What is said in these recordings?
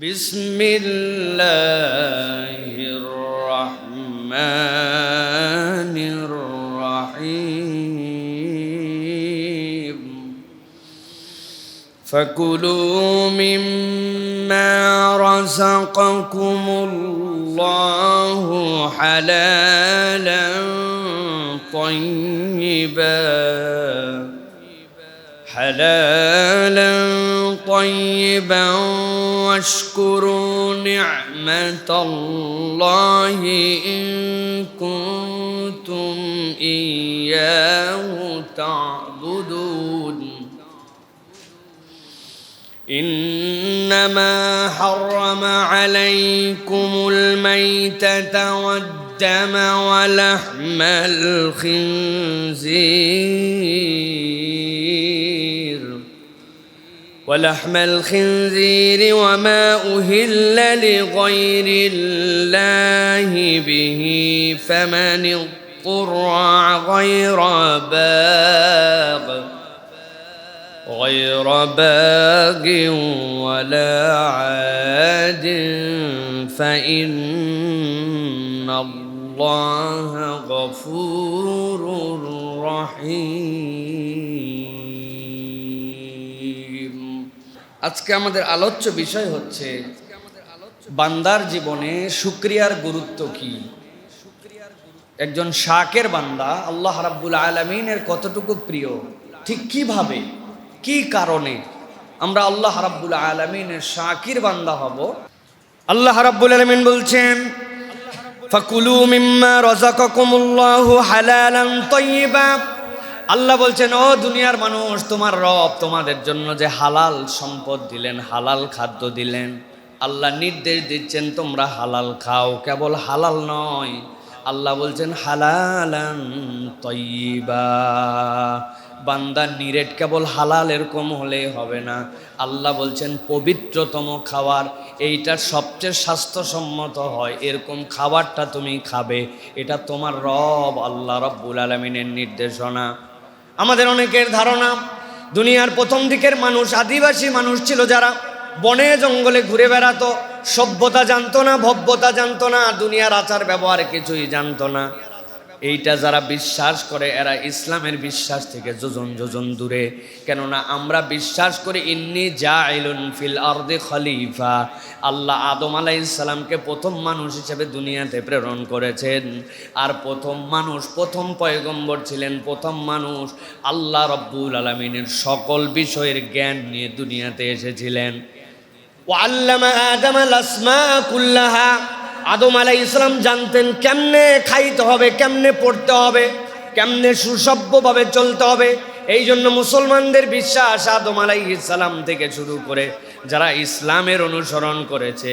বিসমিল্লাহির রহমানির রহিম فكلوا مما رزقكم الله حلالا طيبا واشكروا نعمة الله إن كنتم إياه تعبدون إنما حرم عليكم الميتة والدم ولحم الخنزير وما أهل لغير الله به فمن اضطر غير باغ ولا عاد فإن الله غفور رحيم। আজকে আমাদের আলোচ্য বিষয় হচ্ছে বান্দার জীবনে শুকরিয়ার গুরুত্ব কি। একজন শাকের বান্দা আল্লাহ রাব্বুল আলামিনের কতটুকু প্রিয়, ঠিক কিভাবে, কি কারণে আমরা আল্লাহ রাব্বুল আলামিনের শাকির বান্দা হব। আল্লাহ রাব্বুল আলামিন বলছেন ফাকুলু মিম্মা রাযাকাকুমুল্লাহু হালালান তাইয়্যিবা। আল্লাহ বলছেন, ও দুনিয়ার মানুষ, তোমার রব তোমাদের জন্য যে হালাল সম্পদ দিলেন, হালাল খাদ্য দিলেন, আল্লাহ নির্দেশ দিচ্ছেন তোমরা হালাল খাও। কেবল হালাল নয়, আল্লাহ বলছেন হালালান তাইয়্যিবা। বান্দা নিরেট কেবল হালাল এরকম হলেই হবে না, আল্লাহ বলছেন পবিত্রতম খাবার, এইটা সবচেয়ে স্বাস্থ্যসম্মত হয়, এরকম খাবারটা তুমি খাবে। এটা তোমার রব আল্লাহ রাব্বুল আলামিনের নির্দেশনা। আমাদের অনেকের ধারণা দুনিয়ার প্রথম দিকের মানুষ আদিবাসী মানুষ ছিল, যারা বনে জঙ্গলে ঘুরে বেড়াতো, সভ্যতা জানতো না, ভব্যতা জানতো না, দুনিয়ার আচার ব্যবহার কিছুই জানতো না। এইটা যারা বিশ্বাস করে এরা ইসলামের বিশ্বাস থেকে যোজন যোজন দূরে। কেননা আমরা বিশ্বাস করি ইন্নী জাইলুন ফিল আরদি খলিফা, আল্লাহ আদম আলাইহিস সালামকে প্রথম মানুষ হিসেবে দুনিয়াতে প্রেরণ করেছেন। আর প্রথম মানুষ, প্রথম পয়গম্বর ছিলেন, প্রথম মানুষ আল্লাহ রাব্বুল আলামিনের সকল বিষয়ের জ্ঞান নিয়ে দুনিয়াতে এসেছিলেন। ওয়াল্লামা আদামাল আসমা কুল্লাহা, আদম আলাইহিস সালাম জানতেন কেমনে খাইতে হবে, কেমনে পড়তে হবে, কেমনে সুসভ্যভাবে চলতে হবে। এই জন্য মুসলমানদের বিশ্বাস আদম আলাইহিস সালাম থেকে শুরু করে যারা ইসলামের অনুসরণ করেছে,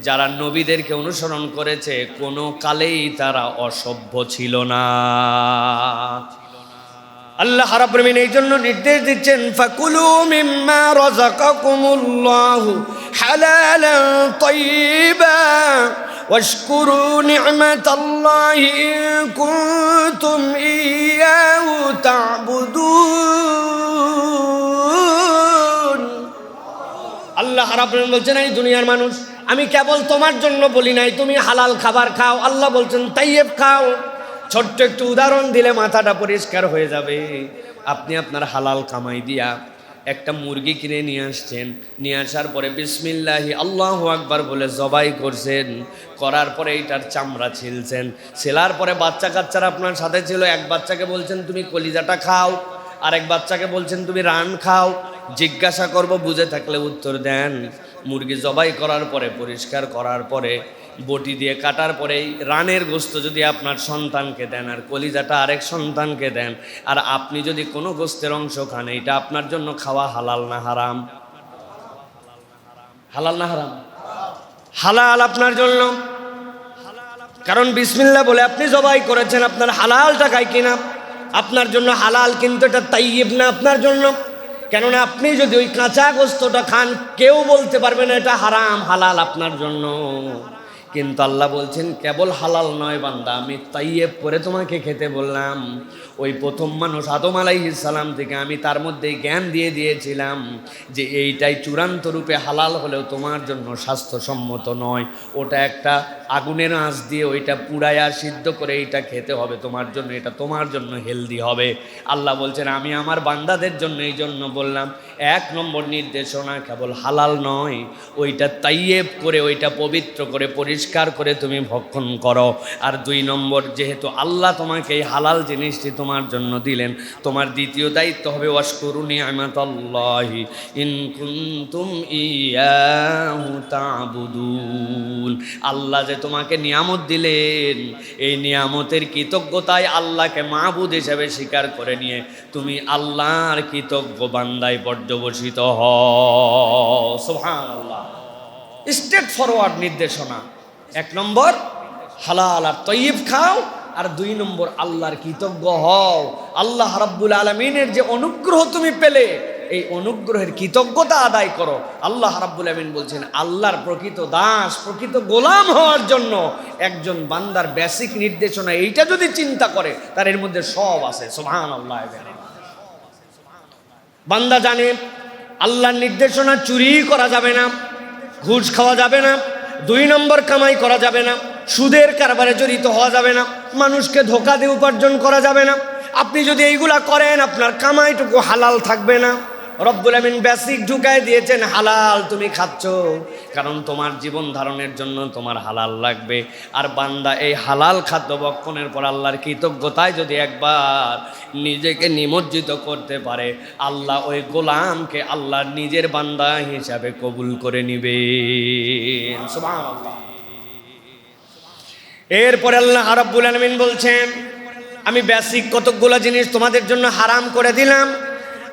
যারা নবীদেরকে অনুসরণ করেছে, কোনো কালেই তারা অসভ্য ছিল না। আল্লাহ রাব্বুল আলামিন এই জন্য নির্দেশ দিচ্ছেন ফাকুলু মিম্মা রাযাকাকুমুল্লাহু হালালান তাইয়্যিবা ওয়াশকুরু নি'মাতাল্লাহি ইন কুনতুম ইয়্যাহু তা'বুদুন। আল্লাহ রাব্বুল আলামিন বলছেন, এই দুনিয়ার মানুষ, আমি কেবল তোমার জন্য বলি নাই তুমি হালাল খাবার খাও। আল্লাহ বলছেন তাইয়্যিব খাও। ছোট্ট একটু উদাহরণ দিলে মাথাটা পরিষ্কার হয়ে যাবে। আপনি আপনার হালাল কামাই দিয়া একটা মুরগি কিনে নিয়ে আসছেন, নিয়ে আসার পরে বিসমিল্লাহি আল্লাহু আকবার বলে জবাই করছেন, করার পরে এইটার চামড়া ছিলছেন, ছেলার পরে বাচ্চা কাচ্চারা আপনার সাথে ছিল, এক বাচ্চাকে বলছেন তুমি কলিজাটা খাও, আরেক বাচ্চাকে বলছেন তুমি রান খাও। জিজ্ঞাসা করব, বুঝে থাকলে উত্তর দেন। মুরগি জবাই করার পরে, পরিষ্কার করার পরে, বটি দিয়ে কাটার পরেই রানের গোস্ত যদি আপনার সন্তানকে দেন আর কলিজাটা আরেক সন্তানকে দেন, আর আপনি যদি কোনো গোস্তের অংশ খান, এটা আপনার জন্য খাওয়া হালাল না হারাম? হালাল না হারাম? হালাল আপনার জন্য। কারণ বিসমিল্লাহ বলে আপনি জবাই করেছেন, আপনার হালাল টাকায় কিনা, আপনার জন্য হালাল, কিন্তু এটা তাইয়্যিব না আপনার জন্য। কেননা আপনি যদি ওই কাঁচা গোস্তটা খান, কেউ বলতে পারবে না এটা হারাম, হালাল আপনার জন্য। কিন্তু আল্লাহ বলছেন কেবল হালাল নয় বান্দা, আমি তাইয়েব করে তোমাকে খেতে বললাম। ওই প্রথম মানুষ আদম আলাইহিস সালাম থেকে আমি তার মধ্যে জ্ঞান দিয়ে দিয়েছিলাম যে এইটাই চূড়ান্ত রূপে হালাল হলেও তোমার জন্য স্বাস্থ্যসম্মত নয়, ওটা একটা আগুনের আঁচ দিয়ে ওইটা পুড়ায়া সিদ্ধ করে এইটা খেতে হবে তোমার জন্য, এটা তোমার জন্য হেলদি হবে। আল্লাহ বলছেন আমি আমার বান্দাদের জন্য এই জন্য বললাম, 1 নম্বর নির্দেশনা কেবল হালাল নয়, ওইটা তাইয়েব করে ওইটা পবিত্র করে পরিষ্কার করে তুমি ভক্ষণ করো। আর 2 নম্বর, যেহেতু আল্লাহ তোমাকে এই হালাল জিনিসটি তোমার জন্য দিলেন, তোমার দ্বিতীয় দায়িত্ব হবে ওয়াশকুরু নি'মাতাল্লাহি ইন কুনতুম ইয়াহু তা'বুদুন। আল্লাহ যে তোমাকে নিয়ামত দিলেন, এই নিয়ামতের কৃতজ্ঞতায় আল্লাহকে মাবুদ হিসেবে স্বীকার করে নিয়ে তুমি আল্লাহর কৃতজ্ঞ বান্দায় পর্যবসিত হও। সুবহানাল্লাহ। স্ট্রেট ফরওয়ার্ড নির্দেশনা। 1 নম্বর হালাল আর তৈয়ব খাও, আর 2 নম্বর আল্লাহর কৃতজ্ঞ হও। আল্লাহ রাব্বুল আলামিনের যে অনুগ্রহ তুমি পেলে, এই অনুগ্রহের কৃতজ্ঞতা আদায় করো। আল্লাহ রাব্বুল আমিন বলছেন আল্লাহর প্রকৃত দাস, প্রকৃত গোলাম হওয়ার জন্য একজন বান্দার বেসিক নির্দেশনা এইটা যদি চিন্তা করে, তার এর মধ্যে সব আছে। সুবহানাল্লাহ। বান্দা জানে আল্লাহর নির্দেশনা চুরি করা যাবে না, ঘুষ খাওয়া যাবে না, 2 নম্বর কামাই করা যাবে না, সুদের কারবারে জড়িত হওয়া যাবে না, মানুষকে ধোঁকা দিয়ে উপার্জন করা যাবে না। আপনি যদি এইগুলা করেন আপনার কামাইটুকু হালাল থাকবে না। রব্বুল আমিন বেসিক ঢুকায় দিয়েছেন, হালাল তুমি খাচ্ছ কারণ তোমার জীবন ধারণের জন্য তোমার হালাল লাগবে। আর বান্দা এই হালাল খাদ্য ভক্ষণের পর আল্লাহর কৃতজ্ঞতায় যদি একবার নিজেকে নিমজ্জিত করতে পারে, আল্লাহ ওই গোলামকে আল্লাহর নিজের বান্দা হিসাবে কবুল করে নিবে। সুবহানাল্লাহ। এরপরে আল্লাহ রাব্বুল আলামিন বলছেন আমি বেসিক কতগুলো জিনিস তোমাদের জন্য হারাম করে দিলাম।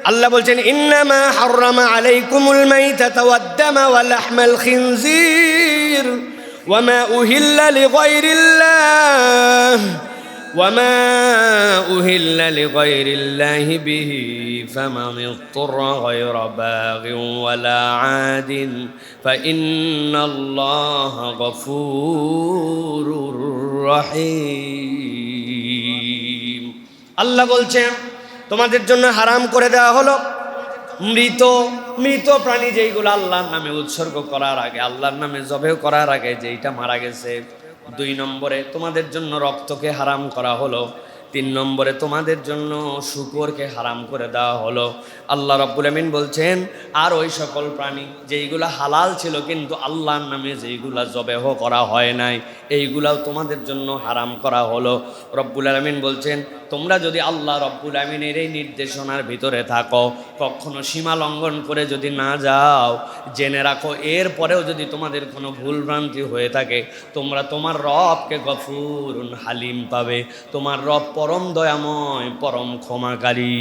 আল্লাহ বলছেন ইন্নামা হাররামা আলাইকুমুল মাইতাতা ওয়াদ-দামা ওয়া লাহমাল খিনজির ওয়া মা উহিল্লা লিগাইরিল্লাহি বিহি ফামান ইত্তারা গায়রা বাগিন ওয়ালা আদিন ফাইন্নাল্লাহা গফুরুর রহিম। আল্লাহ বলছেন তোমাদের জন্য হারাম করে দেওয়া হলো মৃত প্রাণী যেইগুলো আল্লাহর নামে উৎসর্গ করার আগে, আল্লাহর নামে জবেহ করার আগে যেইটা মারা গেছে। 2 নম্বরে তোমাদের জন্য রক্তকে হারাম করা হলো। 3 নম্বরে তোমাদের জন্য শূকরকে হারাম করে দেওয়া হলো। আল্লাহ রাব্বুল আমিন বলছেন আর ওই সকল প্রাণী যেইগুলা হালাল ছিল কিন্তু আল্লাহর নামে যেইগুলা জবেহ করা হয় নাই, এইগুলাও তোমাদের জন্য হারাম করা হলো। রব্বুল আমিন বলছেন তোমরা যদি আল্লাহ রব্বুল আমিনের এই নির্দেশনার ভিতরে থাকো, কখনো সীমা লঙ্ঘন করে যদি না যাও, জেনে রাখো এরপরেও যদি তোমাদের কোনো ভুলভ্রান্তি হয়ে থাকে, তোমরা তোমার রবকে গফুরুন হালিম পাবে। তোমার রব পরম দয়াময়, পরম ক্ষমাকারী।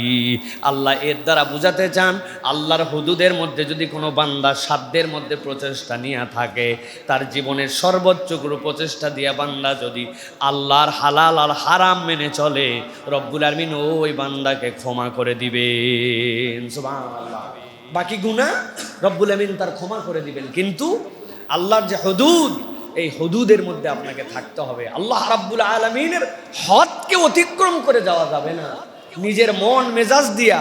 আল্লাহ এর দ্বারা বুঝাতে চান আল্লাহর হুদুদের মধ্যে যদি কোনো বান্দা সাধ্যের মধ্যে প্রচেষ্টা নিয়ে থাকে, তার জীবনের সর্বোচ্চ প্রচেষ্টা দিয়া বান্দা যদি আল্লাহর হালাল আর হারাম মেনে চলে, রব্বুল আমিন ওই বান্দাকে ক্ষমা করে দিবেন। সুবহানাল্লাহ। বাকি গুনাহ রব্বুল আমিন তার ক্ষমা করে দিবেন, কিন্তু আল্লাহর যে হুদুদ, এই হুদুদের মধ্যে আপনাকে থাকতে হবে। আল্লাহ রাব্বুল আলামিনের হদকে অতিক্রম করে যাওয়া যাবে না। নিজের মন মেজাজ দিয়া,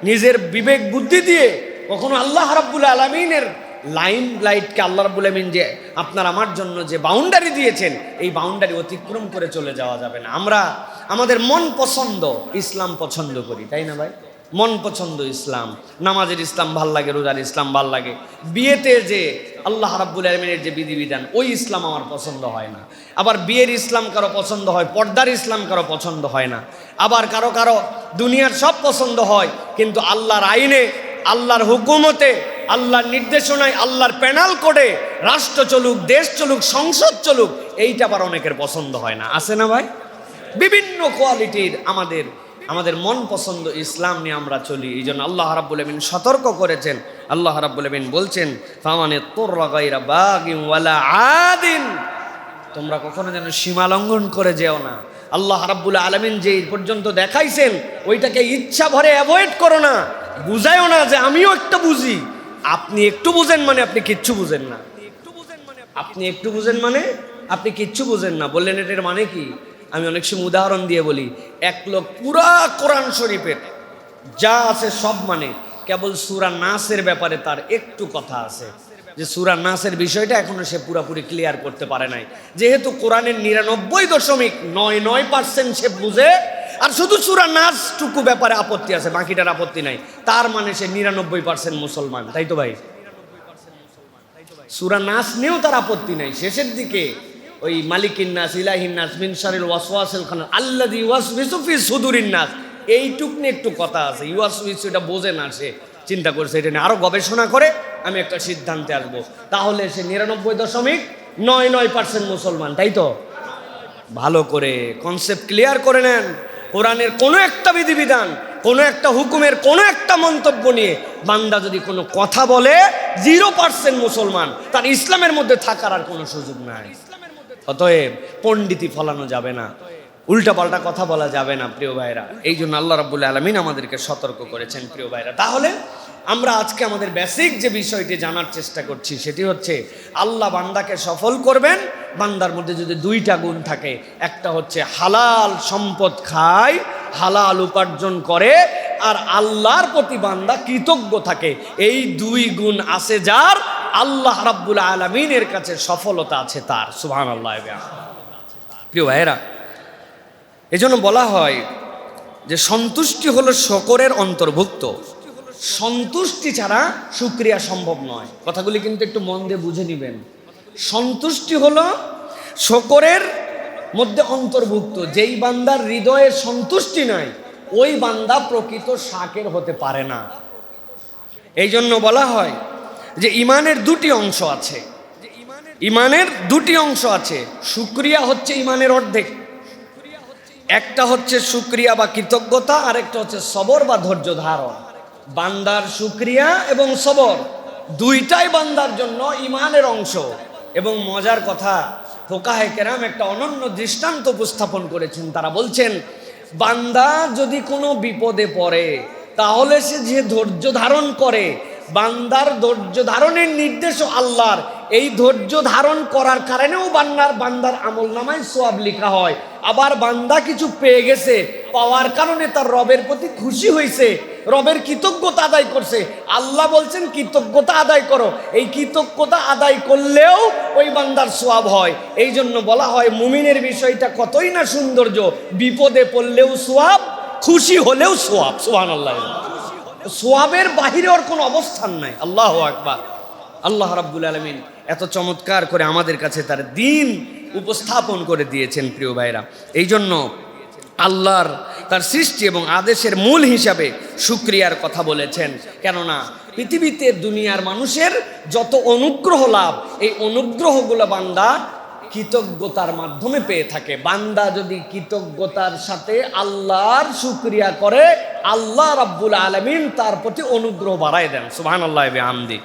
নিজের বিবেক বুদ্ধি দিয়ে কখনো আল্লাহ রাব্বুল আলামিনের লাইটকে আল্লাহ রাব্বুল আমিন যে আপনার আমার জন্য যে বাউন্ডারি দিয়েছেন, এই বাউন্ডারি অতিক্রম করে চলে যাওয়া যাবে না। আমরা আমাদের মন পছন্দ ইসলাম পছন্দ করি, তাই না ভাই? মন পছন্দ ইসলাম, নামাজের ইসলাম ভাল লাগে, রোজার ইসলাম ভাল লাগে, বিয়েতে যে আল্লাহ রাব্বুল আলামিনের যে বিধিবিধান ওই ইসলাম আমার পছন্দ হয় না। আবার বিয়ের ইসলাম কারো পছন্দ হয়, পর্দার ইসলাম কারো পছন্দ হয় না। আবার কারো কারো দুনিয়ার সব পছন্দ হয়, কিন্তু আল্লাহর আইনে, আল্লাহর হুকুমতে, আল্লাহর নির্দেশনায়, আল্লাহর প্যানাল কোডে রাষ্ট্র চলুক, দেশ চলুক, সংসদ চলুক, এইটা আবার অনেকের পছন্দ হয় না। আছে না ভাই? বিভিন্ন কোয়ালিটির আমাদের মন পছন্দ ইসলাম নিয়ে আমরা চলি। এই জন্য আল্লাহ রাব্বুল আমিন সতর্ক করেছেন। আল্লাহ রাব্বুল আমিন বলছেন ফামানে তুররা গায়রা বাগিন ওয়ালা আদিন, তোমরা কখনো যেন সীমা লঙ্ঘন করে যেও না। আল্লাহ রাব্বুল আলামিন যে পর্যন্ত দেখাইছেন ওইটাকে ইচ্ছা ভরে অ্যাভয়েড করো না। বুঝায়ও না যে আমিও একটা বুঝি। আপনি একটু বুঝেন মানে আপনি কিচ্ছু বুঝেন না। আপনি একটু বুঝেন মানে আপনি কিচ্ছু বুঝেন না। বললেন এটার মানে কি? আমি অনেক সময় উদাহরণ দিয়ে বলি, এক লোক পুরা কোরআন শরীফের যা আছে সব মানে, কেবল সূরা নাসের ব্যাপারে তার একটু কথা আছে, যে সূরা নাসের বিষয়টা এখনো সে পুরাপুরি ক্লিয়ার করতে পারে নাই। যেহেতু কোরআনের 99.99% সে বুঝে, আর শুধু সূরা নাস টুকু ব্যাপারে আপত্তি আছে, বাকিটার আপত্তি নাই, তার মানে সে 99% মুসলমান, তাই তো ভাই? সূরা নাস নিয়েও তার আপত্তি নাই, শেষের দিকে ওই মালিকিন নাস ইলাহিন নাস মিন শারিল ওয়াসওয়াসিল খান্নাস আল্লাযী ইউওয়াসওয়িসু ফি সুদুরিন নাস, এইটুক নিয়ে একটু কথা আছে। ইউওয়াসওয়িসু এটা বোঝে না, সে চিন্তা করছে এটা নিয়ে আরো গবেষণা করে আমি একটা সিদ্ধান্তে আসবো, তাহলে সে 99.99% মুসলমান, তাই তো? ভালো করে কনসেপ্ট ক্লিয়ার করে নেন। কোরআনের কোনো একটা বিধিবিধান, কোনো একটা হুকুমের কোনো একটা মন্তব্য নিয়ে বান্দা যদি কোনো কথা বলে, 0% মুসলমান, তার ইসলামের মধ্যে থাকার আর কোনো সুযোগ নাই। অতএব পণ্ডিতি ফলানো যাবে না, উল্টাপাল্টা কথা বলা যাবে না প্রিয় ভাইরা। এই জন্য আল্লাহ রাব্বুল আলামিন আমাদেরকে সতর্ক করেছেন প্রিয় ভাইরা। তাহলে আমরা আজকে আমাদের বেসিক যে বিষয়টি জানার চেষ্টা করছি সেটি হচ্ছে, আল্লাহ বান্দাকে সফল করবেন বান্দার মধ্যে যদি দুইটা গুণ থাকে। একটা হচ্ছে হালাল সম্পদ খায়, হালাল উপার্জন করে, আর আল্লাহর প্রতি বান্দা কৃতজ্ঞ থাকে। এই দুই গুণ আছে যার, আল্লাহ রাব্বুল আলামিনের কাছে সফলতা আছে তার। সুবহানাল্লাহ। প্রিয় ভাইয়েরা, এজন্য বলা হয় যে সন্তুষ্টি হলো শকরের অন্তর্ভুক্ত। সন্তুষ্টি ছাড়া শুকরিয়া সম্ভব নয়। কথাগুলি কিন্তু একটু মন দিয়ে বুঝে নেবেন। সন্তুষ্টি হলো শকরের মধ্যে অন্তর্ভুক্ত। যেই বান্দার হৃদয়ে সন্তুষ্টি নাই, ওই বান্দা প্রকৃত শাকের হতে পারে না। এই জন্য বলা হয় যে ইমানের দুটি অংশ আছে। ইমানের দুটি অংশ আছে। শুকরিয়া হচ্ছে ইমানের অর্ধেক। একটা হচ্ছে শুকরিয়া বা কৃতজ্ঞতা, আর একটা হচ্ছে সবর বা ধৈর্য ধারণ। বান্দার শুকরিয়া এবং সবর দুইটাই বান্দার জন্য ইমানের অংশ। এবং মজার কথা, ফুকাহে কেরাম একটা অনন্য দৃষ্টান্ত উপস্থাপন করেছেন। তারা বলছেন, বান্দা যদি কোনো বিপদে পড়ে, তাহলে সে যে ধৈর্য ধারণ করে, বান্দার ধৈর্য ধারণের নির্দেশও আল্লাহর। এই ধৈর্য ধারণ করার কারণেও বান্দার আমল নামায় সওয়াব লেখা হয়। আবার বান্দা কিছু পেয়ে গেছে, পাওয়ার কারণে তার রবের প্রতি খুশি হয়েছে, রবের কৃতজ্ঞতা আদায় করছে। আল্লাহ বলছেন কৃতজ্ঞতা আদায় করো। এই কৃতজ্ঞতা আদায় করলেও ওই বান্দার সওয়াব হয়। এই জন্য বলা হয় মুমিনের বিষয়টা কতই না সৌন্দর্য, বিপদে পড়লেও সওয়াব, খুশি হলেও সওয়াব। সুবহানাল্লাহ। সওয়াবের বাহিরে ওর কোনো অবস্থান নাই। আল্লাহু আকবার। আল্লাহ রাব্বুল আলামিন এত চমৎকার করে আমাদের কাছে তার দ্বীন উপস্থাপন করে দিয়েছেন প্রিয় ভাইরা। এই জন্য আল্লাহর তার সৃষ্টি এবং আদেশের মূল হিসাবে শুকরিয়ার কথা বলেছেন। কেননা পৃথিবীতে দুনিয়ার মানুষের যত অনুগ্রহ লাভ, এই অনুগ্রহগুলো বান্দা কৃতজ্ঞতার মাধ্যমে পেয়ে থাকে। বান্দা যদি কৃতজ্ঞতার সাথে আল্লাহর শুকরিয়া করে, আল্লাহ রাব্বুল আলামিন তার প্রতি অনুগ্রহ বাড়ায় দেন। সুবহানাল্লাহ ওয়া বিহামদি।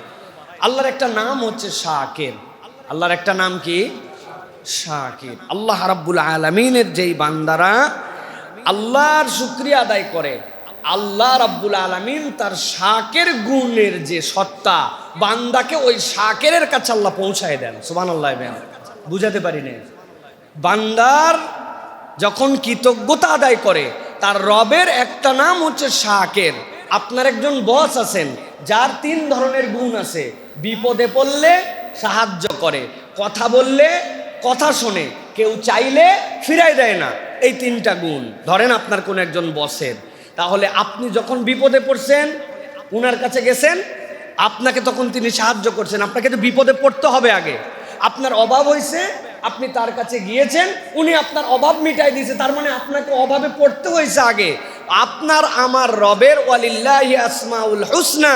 আল্লাহর একটা নাম হচ্ছে শাকির। আল্লাহর একটা নাম কি? শাকির। আল্লাহ রাব্বুল আলামিনের যেই বান্দারা আল্লাহর শুকরিয়া আদায় করে, আল্লাহ রাব্বুল আলামিন তার শাকের গুণের যে সত্তা, বান্দাকে ওই শাকেরের কাছে আল্লাহ পৌঁছায় দেন। সুবহানাল্লাহ। বুঝাতে পারি না। বান্দার যখন কৃতজ্ঞতা আদায় করে, তার রবের একটা নাম হচ্ছে শাকের। আপনার একজন বস আছেন যার 3 ধরনের গুণ আছে। বিপদে পড়লে সাহায্য করে, কথা বললে কথা শোনে, কেউ চাইলে ফিরাই দেয় না। এই 3টা গুণ ধরেন আপনার কোন একজন বসের। তাহলে আপনি যখন বিপদে পড়ছেন, উনার কাছে গেছেন, আপনাকে তখন তিনি সাহায্য করছেন। আপনাকে তো বিপদে পড়তে হবে আগে। আপনার অভাব হয়েছে, আপনি তার কাছে গিয়েছেন, উনি আপনার অভাব মিটাই দিয়েছে। তার মানে আপনাকে অভাবে পড়তে হয়েছে আগে। আপনার আমার রবের ওয়ালিল্লাহি আসমাউল হুসনা,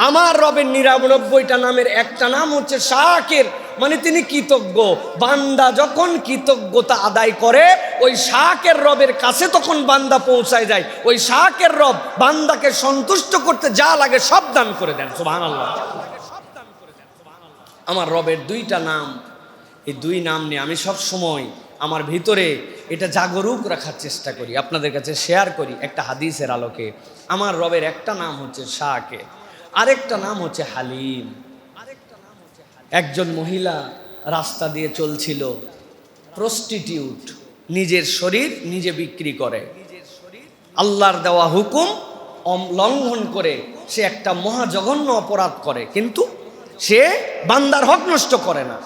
আমার রবের 99টা নামের একটা নাম হচ্ছে শাকির, মানে তিনি কৃতজ্ঞ। বান্দা যখন কৃতজ্ঞতা আদায় করে, ওই শাকের রবের কাছে তখন বান্দা পৌঁছায় যায়। ওই শাকের রব বান্দাকে সন্তুষ্ট করতে যা লাগে সব দান করে দেন। সুবহানাল্লাহ। আমার রবের 2টা নাম, এই 2 নাম নিয়ে আমি সব সময় আমার ভিতরে এটা জাগরুক রাখার চেষ্টা করি, আপনাদের কাছে শেয়ার করি একটা হাদিসের আলোকে। আমার রবের একটা নাম হচ্ছে শাকির, আরেকটা নাম হচ্ছে হালিম। একজন মহিলা রাস্তা দিয়ে চলছিল, প্রস্টিটিউট, নিজের শরীর নিজে বিক্রি করে, আল্লাহর দেওয়া হুকুম লঙ্ঘন করে সে একটা মহাজঘন্য অপরাধ করে, কিন্তু সে বান্দার হক নষ্ট করে না।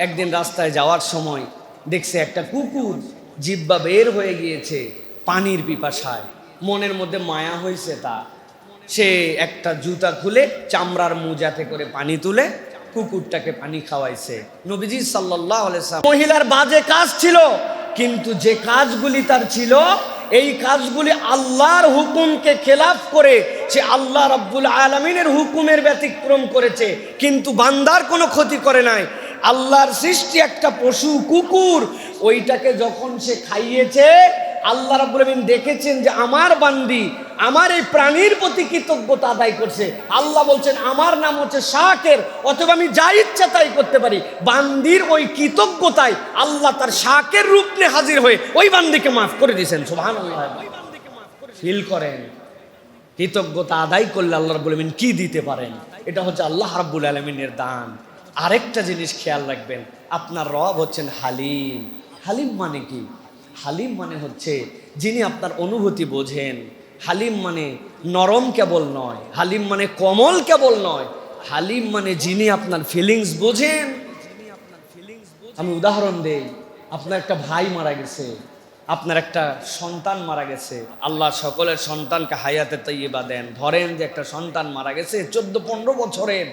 একদিন রাস্তায় যাওয়ার সময় দেখছে একটা কুকুর জিহ্বা বের হয়ে গিয়েছে পানির পিপাসায়, মনের মধ্যে মায়া হয়েছে তা সে একটা জুতা খুলে চামড়ার মোজাতে করে পানি তুলে কুকুরটাকে পানি খাওয়াইছে। নবীজি সাল্লাল্লাহু আলাইহি ওয়াসাল্লাম, মহিলার বাজে কাজ ছিল, কিন্তু যে কাজগুলি তার ছিল এই কাজগুলি আল্লাহর হুকুমকে খেলাফ করে সে আল্লাহ রাব্বুল আলামিনের হুকুমের ব্যতিক্রম করেছে, কিন্তু বান্দার কোনো ক্ষতি করে নাই। আল্লাহর সৃষ্টি একটা পশু কুকুর, ওইটাকে যখন সে খাইয়েছে আল্লাহ রাব্বুল আলামিন দেখেছেন যে আমার বান্দি আমার এই প্রাণীর প্রতি কৃতজ্ঞতা আদায় করছে। আল্লাহ বলছেন আমার নাম হচ্ছে শাকের, অথবা আমি যা ইচ্ছা তাই করতে পারি। বান্দির ওই কৃতজ্ঞতায় আল্লাহ তার শাকের রূপ নিয়ে হাজির হয়ে ওই বান্দিকে মাফ করে দিয়েছেন। সুবহানাল্লাহ। ফিল করেন কৃতজ্ঞতা আদায় করলে আল্লাহ রাব্বুল আলামিন কি দিতে পারেন, এটা হচ্ছে আল্লাহ রাব্বুল আলামিনের দান। আরেকটা জিনিস খেয়াল রাখবেন, আপনার রব হচ্ছেন হালিম। হালিম মানে কি? হালিম মানে হচ্ছে যিনি আপনার অনুভূতি বোঝেন। হালিম মানে নরম কেবল নয়, হালিম মানে কোমল কেবল নয়, হালিম মানে যিনি আপনার ফিলিংস বোঝেন। আমি উদাহরণ দেই, আপনার একটা ভাই মারা গেছে, আপনার একটা সন্তান মারা গেছে, আল্লাহ সকলের সন্তানকে হায়াতে তাইয়্যিবা দেন। ধরেন যে একটা সন্তান মারা গেছে 14-15 বছরের,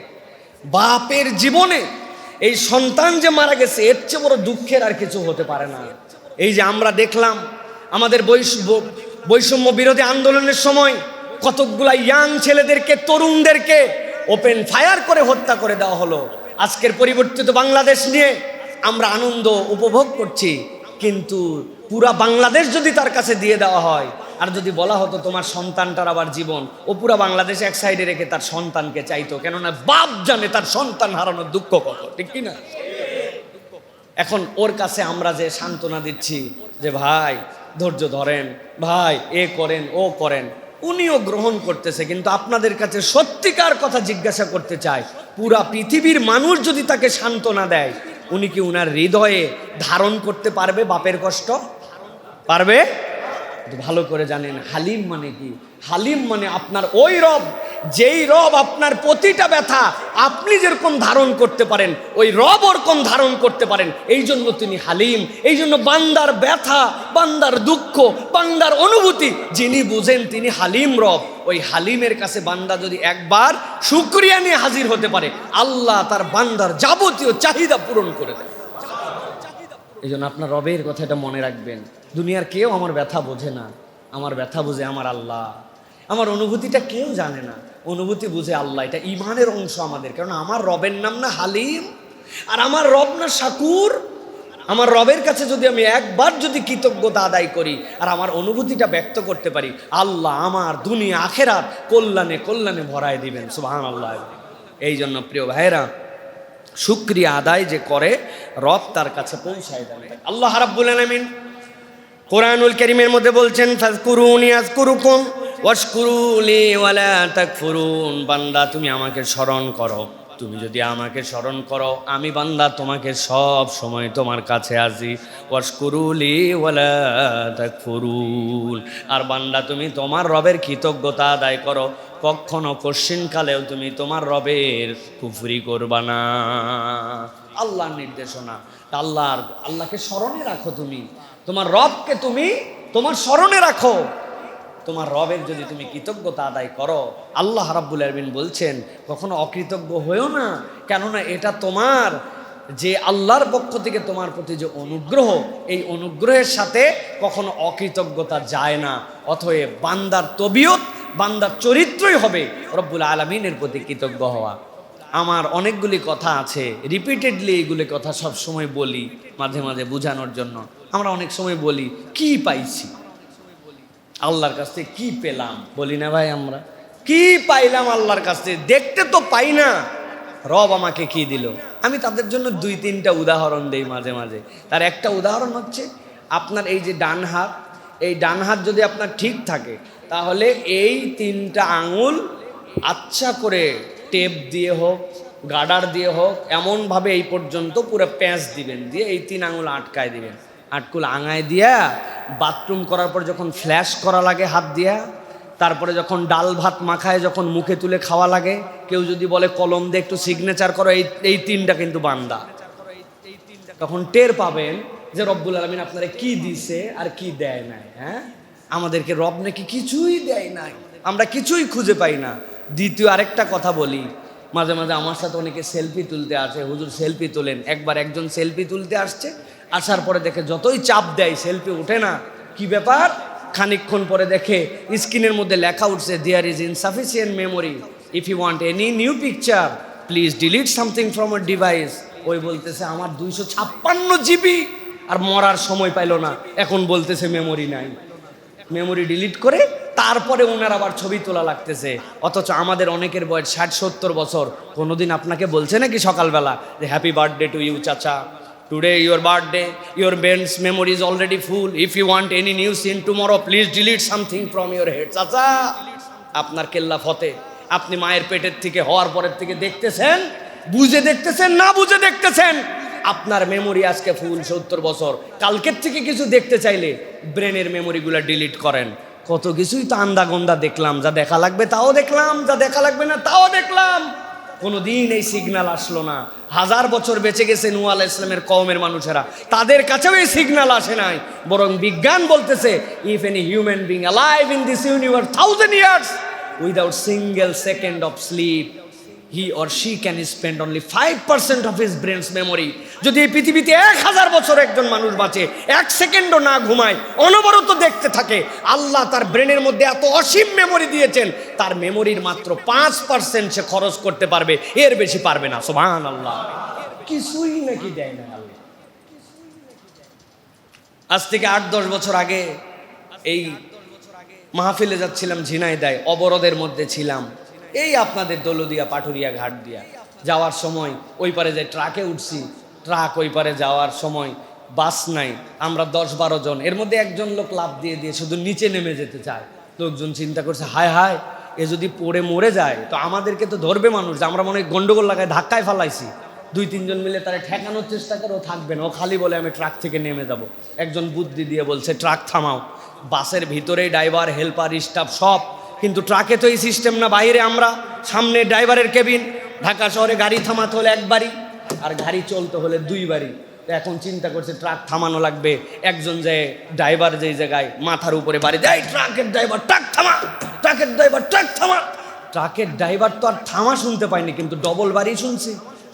বাপের জীবনে এই সন্তান যে মারা গেছে এর চেয়ে বড় দুঃখের আর কিছু হতে পারে না। এই যে আমরা দেখলাম আমাদের বৈষম্য বিরোধী আন্দোলনের সময় কতকগুলা ইয়াং ছেলেদেরকে, তরুণদেরকে ওপেন ফায়ার করে হত্যা করে দেওয়া হলো। আজকের পরিবর্তিত বাংলাদেশ নিয়ে আমরা আনন্দ উপভোগ করছি, কিন্তু পুরা বাংলাদেশ যদি তার কাছে দিয়ে দেওয়া হয় আর যদি বলা হতো তোমার সন্তানটার আবার জীবন, ও পুরা বাংলাদেশ এক সাইডে রেখে তার সন্তানকে চাইতো, কেননা বাপ জানে তার সন্তান হারানোর দুঃখ কত, ঠিক কি না? এখন ওর কাছে আমরা যে সান্ত্বনা দিচ্ছি যে ভাই ধৈর্য ধরেন, ভাই এ করেন ও করেন, উনিও গ্রহণ করতেছে, কিন্তু আপনাদের কাছে সত্যিকার কথা জিজ্ঞাসা করতে চাই, পুরা পৃথিবীর মানুষ যদি তাকে সান্ত্বনা দেয়, উনি কি উনার হৃদয়ে ধারণ করতে পারবে বাপের কষ্ট? পারবে? ভালো করে জানেন হালিম মানে কি। হালিম মানে আপনার ওই রব, যেই রব আপনার প্রতিটা ব্যথা আপনি যেরকম ধারণ করতে পারেন ওই রব ওরকম ধারণ করতে পারেন, এই জন্য তিনি হালিম। এই জন্য বান্দার ব্যথা, বান্দার দুঃখ, বান্দার অনুভূতি যিনি বুঝেন তিনি হালিম রব। ওই হালিমের কাছে বান্দা যদি একবার শুকরিয়া নিয়ে হাজির হতে পারে, আল্লাহ তার বান্দার যাবতীয় চাহিদা পূরণ করে দেয়। এই জন্য আপনার রবের কথাটা মনে রাখবেন, দুনিয়ার কেউ আমার ব্যথা বোঝে না, আমার ব্যথা বুঝে আমার আল্লাহ। আমার অনুভূতিটা কেউ জানে না, অনুভূতি বুঝে আল্লাহ। এটা ইমানের অংশ আমাদের, কারণ আমার রবের নাম না হালিম, আর আমার রব না শাকুর। আমার রবের কাছে যদি আমি একবার যদি কৃতজ্ঞতা আদায় করি আর আমার অনুভূতিটা ব্যক্ত করতে পারি, আল্লাহ আমার দুনিয়া আখেরাত কল্যাণে কল্যাণে ভরায় দিবেন। সুবহানাল্লাহ। এই জন্য প্রিয় ভাইরা, শুকরিয়া আদায় যে করে রব তার কাছে পৌঁছায় দেন। আল্লাহ রাব্বুল আলামিন কোরআনুল কারীমের মধ্যে বলছেন ফাযকুরুনি আযকুরুকুম ওয়াশকুরু লি ওয়ালা তাকফুরুন। বান্দা তুমি আমাকে স্মরণ করো, তুমি যদি আমাকে স্মরণ করো আমি বান্দা তোমাকে সব সময় তোমার কাছে আসি। ওয়াশকুরু লি ওয়ালা তাকফুরুন। আর বান্দা তুমি তোমার রবের কৃতজ্ঞতা আদায় করো, কখনো কোশ্চিনকালেও তুমি তোমার রবের কুফরি করবা না। আল্লাহর নির্দেশনা। আল্লাহকে স্মরণে রাখো, তুমি তোমার রবকে তুমি তোমার স্মরণে রাখো। তোমার রবের যদি তুমি কৃতজ্ঞতা আদায় করো, আল্লাহ রাব্বুল আলামিন বলছেন কখনো অকৃতজ্ঞ হয়েও না, কেননা এটা তোমার যে আল্লাহর পক্ষ থেকে তোমার প্রতি যে অনুগ্রহ, এই অনুগ্রহের সাথে কখনো অকৃতজ্ঞতা যায় না। অতএব বান্দার তবিয়ত, বান্দার চরিত্রই হবে রব্বুল আলামিনের প্রতি কৃতজ্ঞ হওয়া। আমার অনেকগুলি কথা আছে, রিপিটেডলি এইগুলি কথা সব সময় বলি, মাঝে মাঝে বোঝানোর জন্য। আমরা অনেক সময় বলি কি পাইছি, আল্লাহর কাছ থেকে কি পেলাম, বলি না ভাই? আমরা কি পাইলাম আল্লাহর কাছ থেকে? দেখতে তো পাই না রব আমাকে কি দিল। আমি তাদের জন্য 2-3টা উদাহরণ দেই মাঝে মাঝে। তার একটা উদাহরণ হচ্ছে আপনার এই যে ডান হাত, এই ডান হাত যদি আপনার ঠিক থাকে তাহলে এই 3টা আঙুল আচ্ছা করে টেপ দিয়ে হোক, গার্ডার দিয়ে হোক, এমনভাবে এই পর্যন্ত পুরো প্যাঁচ দিবেন, দিয়ে এই 3 আঙুল আটকায় দিবেন, আটকুল আঙায় দিয়া বাথরুম করার পর যখন ফ্ল্যাশ করা লাগে হাত দিয়া, তারপরে যখন ডাল ভাত মাখায় যখন মুখে তুলে খাওয়া লাগে, কেউ যদি বলে কলম দিয়ে একটু সিগনেচার করো, এই 3টা কিন্তু বান্দা। তখন টের পাবেন যে রব্বুল আলামিন আপনারা কি দিছে আর কি দেয় নাই। হ্যাঁ, আমাদেরকে রব নাকি কিছুই দেয় নাই, আমরা কিছুই খুঁজে পাই না। দ্বিতীয় আরেকটা কথা বলি, মাঝে মাঝে আমার সাথে অনেকে সেলফি তুলতে আসে, হুজুর সেলফি তোলেন। একবার একজন সেলফি তুলতে আসছে, আসার পরে দেখে যতই চাপ দেয় সেলফি ওঠে না। কি ব্যাপার? খানিকক্ষণ পরে দেখে স্ক্রিনের মধ্যে লেখা উঠছে, there is insufficient memory, if you want any new picture please delete something from a device. ওই বলতেছে আমার 256 জিবি, আর মরার সময় পাইল না, এখন বলতেছে মেমোরি নাই। মেমোরি ডিলিট করে তারপরে ওনার আবার ছবি তোলা লাগতেছে। অথচ আমাদের অনেকের বয়স 60-70 বছর। কোনোদিন আপনাকে বলছে নাকি সকালবেলা যে হ্যাপি বার্থডে টু ইউ চাচা, today your birthday, your brain's memory is already full, if you want any new scene tomorrow please delete something from your head. চাচা, আপনার কেল্লা ফতে। আপনি মায়ের পেটের থেকে হওয়ার পরের থেকে দেখতেছেন, বুঝে দেখতেছেন না বুঝে দেখতেছেন, আপনার মেমোরি আজকে ফুল 70 বছর। কালকের থেকে কিছু দেখতে চাইলে ব্রেনের মেমোরিগুলো ডিলিট করেন। কত কিছুই তো আন্দা গন্দা দেখলাম, যা দেখা লাগবে তাও দেখলাম, যা দেখা লাগবে না তাও দেখলাম। কোনোদিন এই সিগন্যাল আসলো না। 1000 বছর বেঁচে গেছে নূহ আলাইহিস সালামের কওমের মানুষেরা, তাদের কাছেও এই সিগন্যাল আসে নাই। বরং বিজ্ঞান বলতেছে, if any human being alive in this universe 1000 years without single second of sleep, he or she can spend only 5% of his brain's memory. যদি এই পৃথিবীতে 1000 বছর একজন মানুষ বাঁচে, 1 সেকেন্ডও না ঘুমায়, অনবরত দেখতে থাকে, আল্লাহ তার ব্রেনের মধ্যে এত অসীম মেমোরি দিয়েছেন, তার মেমোরির মাত্র 5% সে খরচ করতে পারবে, এর বেশি পারবে না। সুবহানাল্লাহ, কিছুই নাকি দেয় না আল্লাহ। আজ থেকে 8-10 বছর আগে এই মাহফিলে যাচ্ছিলাম ঝিনাইদহ, অবরোধের মধ্যে ছিলাম। এই আপনাদের দৌলদিয়া পাটুরিয়া ঘাট দিয়া যাওয়ার সময় ওই পারে যে ট্রাকে উঠছি, ট্রাক ওই পারে যাওয়ার সময় বাস নাই, আমরা 10-12 জন, এর মধ্যে একজন লোক লাফ দিয়ে দিয়ে শুধু নিচে নেমে যেতে চায়। লোকজন চিন্তা করছে, হায় হায়, এ যদি পড়ে মরে যায় তো আমাদেরকে তো ধরবে মানুষ, আমরা মনে হয় গন্ডগোল লাগায় ধাক্কায় ফালাইছি। 2-3 জন মিলে তারা ঠেকানোর চেষ্টা করে, ও থাকবে না, ও খালি বলে আমি ট্রাক থেকে নেমে যাব। একজন বুদ্ধি দিয়ে বলছে ট্রাক থামাও। বাসের ভিতরেই ড্রাইভার, হেল্পার, স্টাফ সব, কিন্তু ট্রাকে তো এই সিস্টেম না, বাইরে আমরা, সামনে ড্রাইভারের কেবিন। ঢাকা শহরে গাড়ি থামাতে হলে একবারই, আর গাড়ি চলতে হলে 2 বারই। এখন চিন্তা করছে ট্রাক থামানো লাগবে। একজন যায় ড্রাইভার যেই জায়গায় মাথার উপরে বাড়ি দেয়, ট্রাকের ড্রাইভার ট্রাক থামা, ট্রাকের ড্রাইভার ট্রাক থামা। ট্রাকের ড্রাইভার তো আর থামা শুনতে পায়নি, কিন্তু ডবল বাড়ি শুনছে।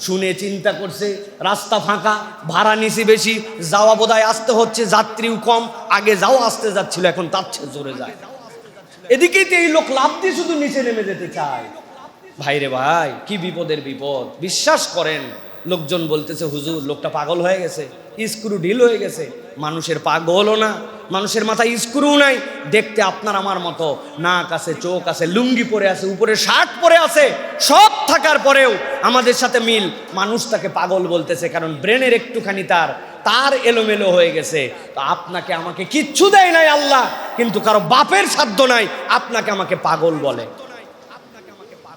শুনে চিন্তা করছে রাস্তা ফাঁকা, ভাড়া নিছি বেশি, যাওয়া বোধহয় আসতে হচ্ছে, যাত্রীও কম, আগে যাও আসতে যাচ্ছিল, এখন তার চেয়ে জোরে যায়। এদিকেই তো এই লোক লাফ দিয়ে শুধু নিচে নেমে যেতে চায়। ভাইরে ভাই, কি বিপদের বিপদ। বিশ্বাস করেন, লোকজন বলতেছে হুজুর লোকটা পাগল হয়ে গেছে, স্ক্রু ঢিল হয়ে গেছে। মানুষের পাগলও না, মানুষের মাথায় স্ক্রু নাই, দেখতে আপনার আমার মতো, নাক আছে, চোখ আছে, লুঙ্গি পরে আছে, উপরে শার্ট পরে আছে, সব থাকার পরেও আমাদের সাথে মিল। মানুষ তাকে পাগল বলতেছে, কারণ ব্রেনের একটুখানি তার এলোমেলো হয়ে গেছে। তো আপনাকে আমাকে কিচ্ছু দেয় নাই আল্লাহ, কিন্তু কারো বাপের সাধ্য নাই আপনাকে আমাকে পাগল বলে।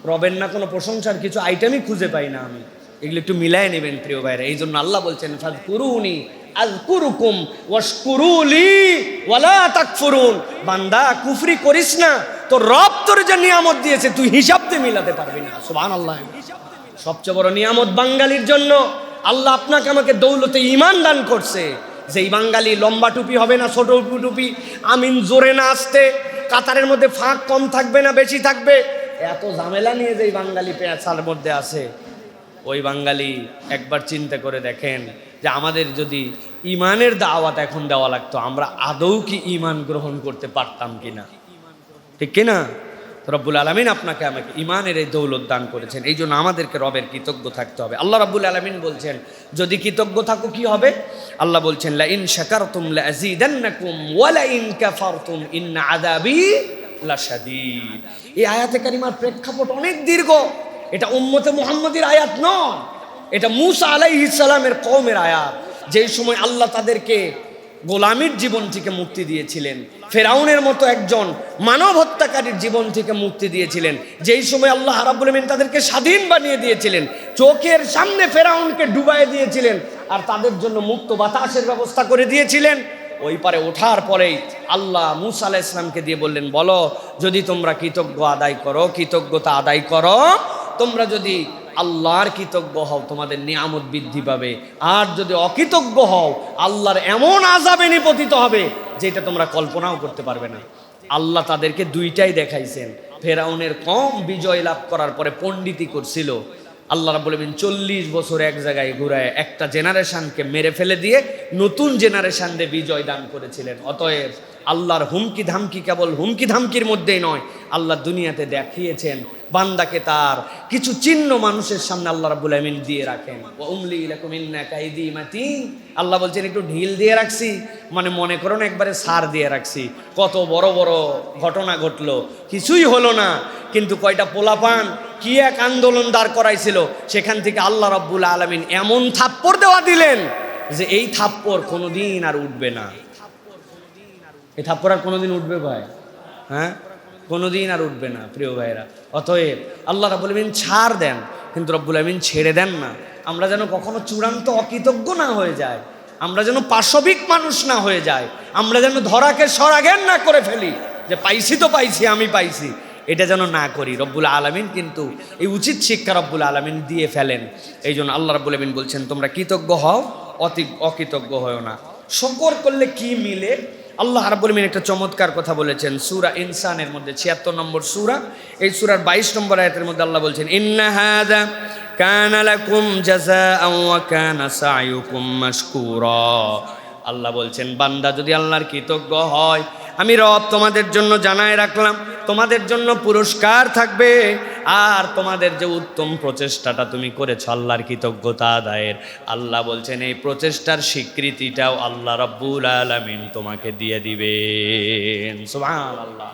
রবের না কোনো প্রশংসার কিছু আইটেমই খুঁজে পাই না আমি। এগুলো একটু মিলাই নেবেন প্রিয় ভাইরা। এই জন্য আল্লাহ বলছেন, ফাযকুরুনি আযকুরুকুম ওয়াশকুরুলি ওয়ালা তাকফুরুন। বান্দা কুফরি করিস না, তো রব তোর যে নিয়ামত দিয়েছে তুই হিসাব দিয়ে মিলাতে পারবি না। সুবহানাল্লাহ। সবচেয়ে বড় নিয়ামত বাঙালির জন্য, আল্লাহ আপনাকে আমাকে দৌলতে ঈমান দান করছে। যেই বাঙালি লম্বা টুপি হবে না ছোট টুপি, আমিন জোরে না আসতে, কাতারের মধ্যে ফাঁক কম থাকবে না বেশি থাকবে, এত ঝামেলা নিয়ে যেই বাঙালি পেঁচার মধ্যে আছে, ওই বাঙালি একবার চিন্তা করে দেখেন যে আমাদের যদি ঈমানের দাওয়াত এখন দেওয়া লাগতো, আমরা আদৌ কি ঈমান গ্রহণ করতে পারতাম কিনা? ঠিক কিনা? রব্বুল আলামিন আপনাকে আমাকে ঈমানের এই দৌলত দান করেছেন, এই জন্য আমাদেরকে রবের কৃতজ্ঞ থাকতে হবে। আল্লাহ রাব্বুল আলামিন বলছেন, যদি কৃতজ্ঞ থাকো কি হবে? আল্লাহ বলছেন, লা ইন শাকারতুম লা আযীদান্নাকুম ওয়া লা ইন কাফারতুম ইন্না আযাবি লাশাদীদ। এই আয়াতে কারিমার প্রেক্ষাপট অনেক দীর্ঘ। এটা উম্মতে মুহাম্মাদির আয়াত নয়, এটা মূসা আলাইহিস সালামের কওমের আয়াত। যেই সময় আল্লাহ তাদেরকে গোলামির জীবন থেকে মুক্তি দিয়েছিলেন, ফেরাউনের মতো একজন মানব হত্যাকারীর জীবন থেকে মুক্তি দিয়েছিলেন, যেই সময় আল্লাহ রাব্বুল আলামিন তাদেরকে স্বাধীন বানিয়ে দিয়েছিলেন, চোখের সামনে ফেরাউনকে ডুবাই দিয়েছিলেন আর তাদের জন্য মুক্ত বাতাসের ব্যবস্থা করে দিয়েছিলেন। ওই পারে ওঠার পরেই আল্লাহ মূসা আলাইহিস সালামকে দিয়ে বললেন, বলো যদি তোমরা কৃতজ্ঞতা আদায় করো, তোমরা যদি আল্লাহর কৃতজ্ঞ হও তোমাদের নিয়ামত বৃদ্ধি পাবে, আর যদি অকৃতজ্ঞ হও আল্লাহর এমন আযাবে নিপতিত হবে যেটা তোমরা কল্পনাও করতে পারবে না। আল্লাহ তাদেরকে দুইটাই দেখাইছেন। ফেরাউনের কম বিজয় লাভ করার পরে পণ্ডিতি করছিল, আল্লাহ রাব্বুল আলামিন 40 বছর এক জায়গায় ঘুরায় একটা জেনারেশনকে মেরে ফেলে দিয়ে নতুন জেনারেশনকে বিজয় দান করেছিলেন। অতএব আল্লাহর হুমকি ধামকি কেবল হুমকি ধামকির মধ্যেই নয়, আল্লাহ দুনিয়াতে দেখিয়েছেন বান্দাকে তার কিছু চিহ্ন মানুষের সামনে আল্লাহ রাব্বুল আলামিন দিয়ে রাখেন। ওয়া উমলি লাকুম ইন্না কাইদি মাতিন, আল্লাহ বলছেন একটু ঢিল দিয়ে রাখছি, মানে মনে করো না একবারে সার দিয়ে রাখছি। কত বড় বড় ঘটনা ঘটলো, কিছুই হলো না, কিন্তু কয়টা পোলাপান কি এক আন্দোলন দাঁড় করাইছিল, সেখান থেকে আল্লাহ রাব্বুল আলামিন এমন থাপ্পড় দেওয়া দিলেন যে এই থাপ্পড় কোনোদিন আর উঠবে না। এই থাপ্পড় আর কোনোদিন উঠবে ভাই? হ্যাঁ, কোনোদিন আর উঠবে না প্রিয় ভাইরা। অতএব আল্লাহ রাব্বুল আলামিন ছাড় দেন, কিন্তু রাব্বুল আলামিন ছেড়ে দেন না। আমরা যেন কখনো চূড়ান্ত অকৃতজ্ঞ না হয়ে যায়, আমরা যেন পাশবিক মানুষ না হয়ে যায়, আমরা যেন ধরাকে সরাজ্ঞান না করে ফেলি যে পাইছি তো পাইছি, আমি পাইছি, এটা যেন না করি। রব্বুল আলামিন কিন্তু এই উচিত শিক্ষা রব্বুল আলামিন দিয়ে ফেলেন। এই জন্য আল্লাহ রাব্বুল আলামিন বলছেন তোমরা কৃতজ্ঞ হও, অকৃতজ্ঞ হও না। শুকর করলে কি মিলে? আল্লাহ রাব্বুল আলামিন একটা চমৎকার কথা বলেছেন সূরা ইনসানের মধ্যে ৭৬ নম্বর সূরা, এই সূরার ২২ নম্বর আয়াতের মধ্যে আল্লাহ বলছেন, ইন্না হাযা কানা লাকুম জাযাআন ওয়া কানা সা'য়ুকুম মাশকুরা। আল্লাহ বলছেন বান্দা যদি আল্লাহর কৃতজ্ঞ হয়, আমি রব তোমাদের জন্য জানায় রাখলাম তোমাদের জন্য পুরস্কার থাকবে, আর তোমাদের যে উত্তম প্রচেষ্টাটা তুমি করেছ আল্লাহর কৃতজ্ঞতা আদায়ের, আল্লাহ বলছেন এই প্রচেষ্টার স্বীকৃতিটাও আল্লাহ রাব্বুল আলামিন তোমাকে দিয়ে দিবেন। সুবহানাল্লাহ,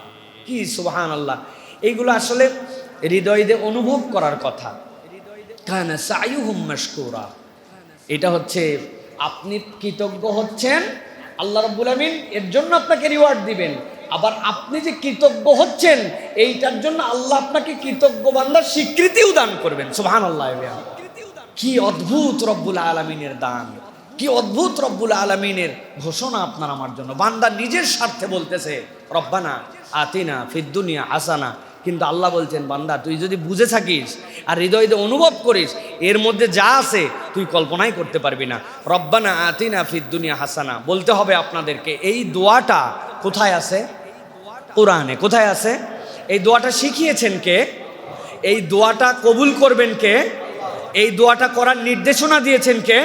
কি সুবহানাল্লাহ! এইগুলো আসলে হৃদয় দিয়ে অনুভব করার কথা। কানা সাইয়ুহুম মাশকুরা, এটা হচ্ছে আপনি কৃতজ্ঞ হচ্ছেন, আল্লাহ রাব্বুল আলামিন এর জন্য আপনাকে রিওয়ার্ড দিবেন। আবার আপনি যে কৃতজ্ঞ হচ্ছেন এইটার জন্য আল্লাহ আপনাকে কৃতজ্ঞ বান্দার স্বীকৃতিও দান করবেন। সুবহানাল্লাহ! কি অদ্ভুত রব্বুল আলামিনের দান, কি অদ্ভুত রব্বুল আলামিনের ঘোষণা আপনার আমার জন্য। বান্দা নিজের স্বার্থে বলতেছে রব্বানা আতিনা ফিদ দুনিয়া হাসানা, কিন্তু আল্লাহ বলছেন বান্দা তুই যদি বুঝে থাকিস আর হৃদয় দিয়ে অনুভব করিস, এর মধ্যে যা আছে তুই কল্পনাই করতে পারবি না। রব্বানা আতিনা ফিদ দুনিয়া হাসানা বলতে হবে আপনাদেরকে। এই দোয়াটা কোথায় আছে? কোরআনে। কোথায় আছে? এই দোয়াটা শিখিয়েছেন কে? এই দোয়াটা কবুল করবেন কে? এই দোয়াটা করার নির্দেশনা দিয়েছেন কে?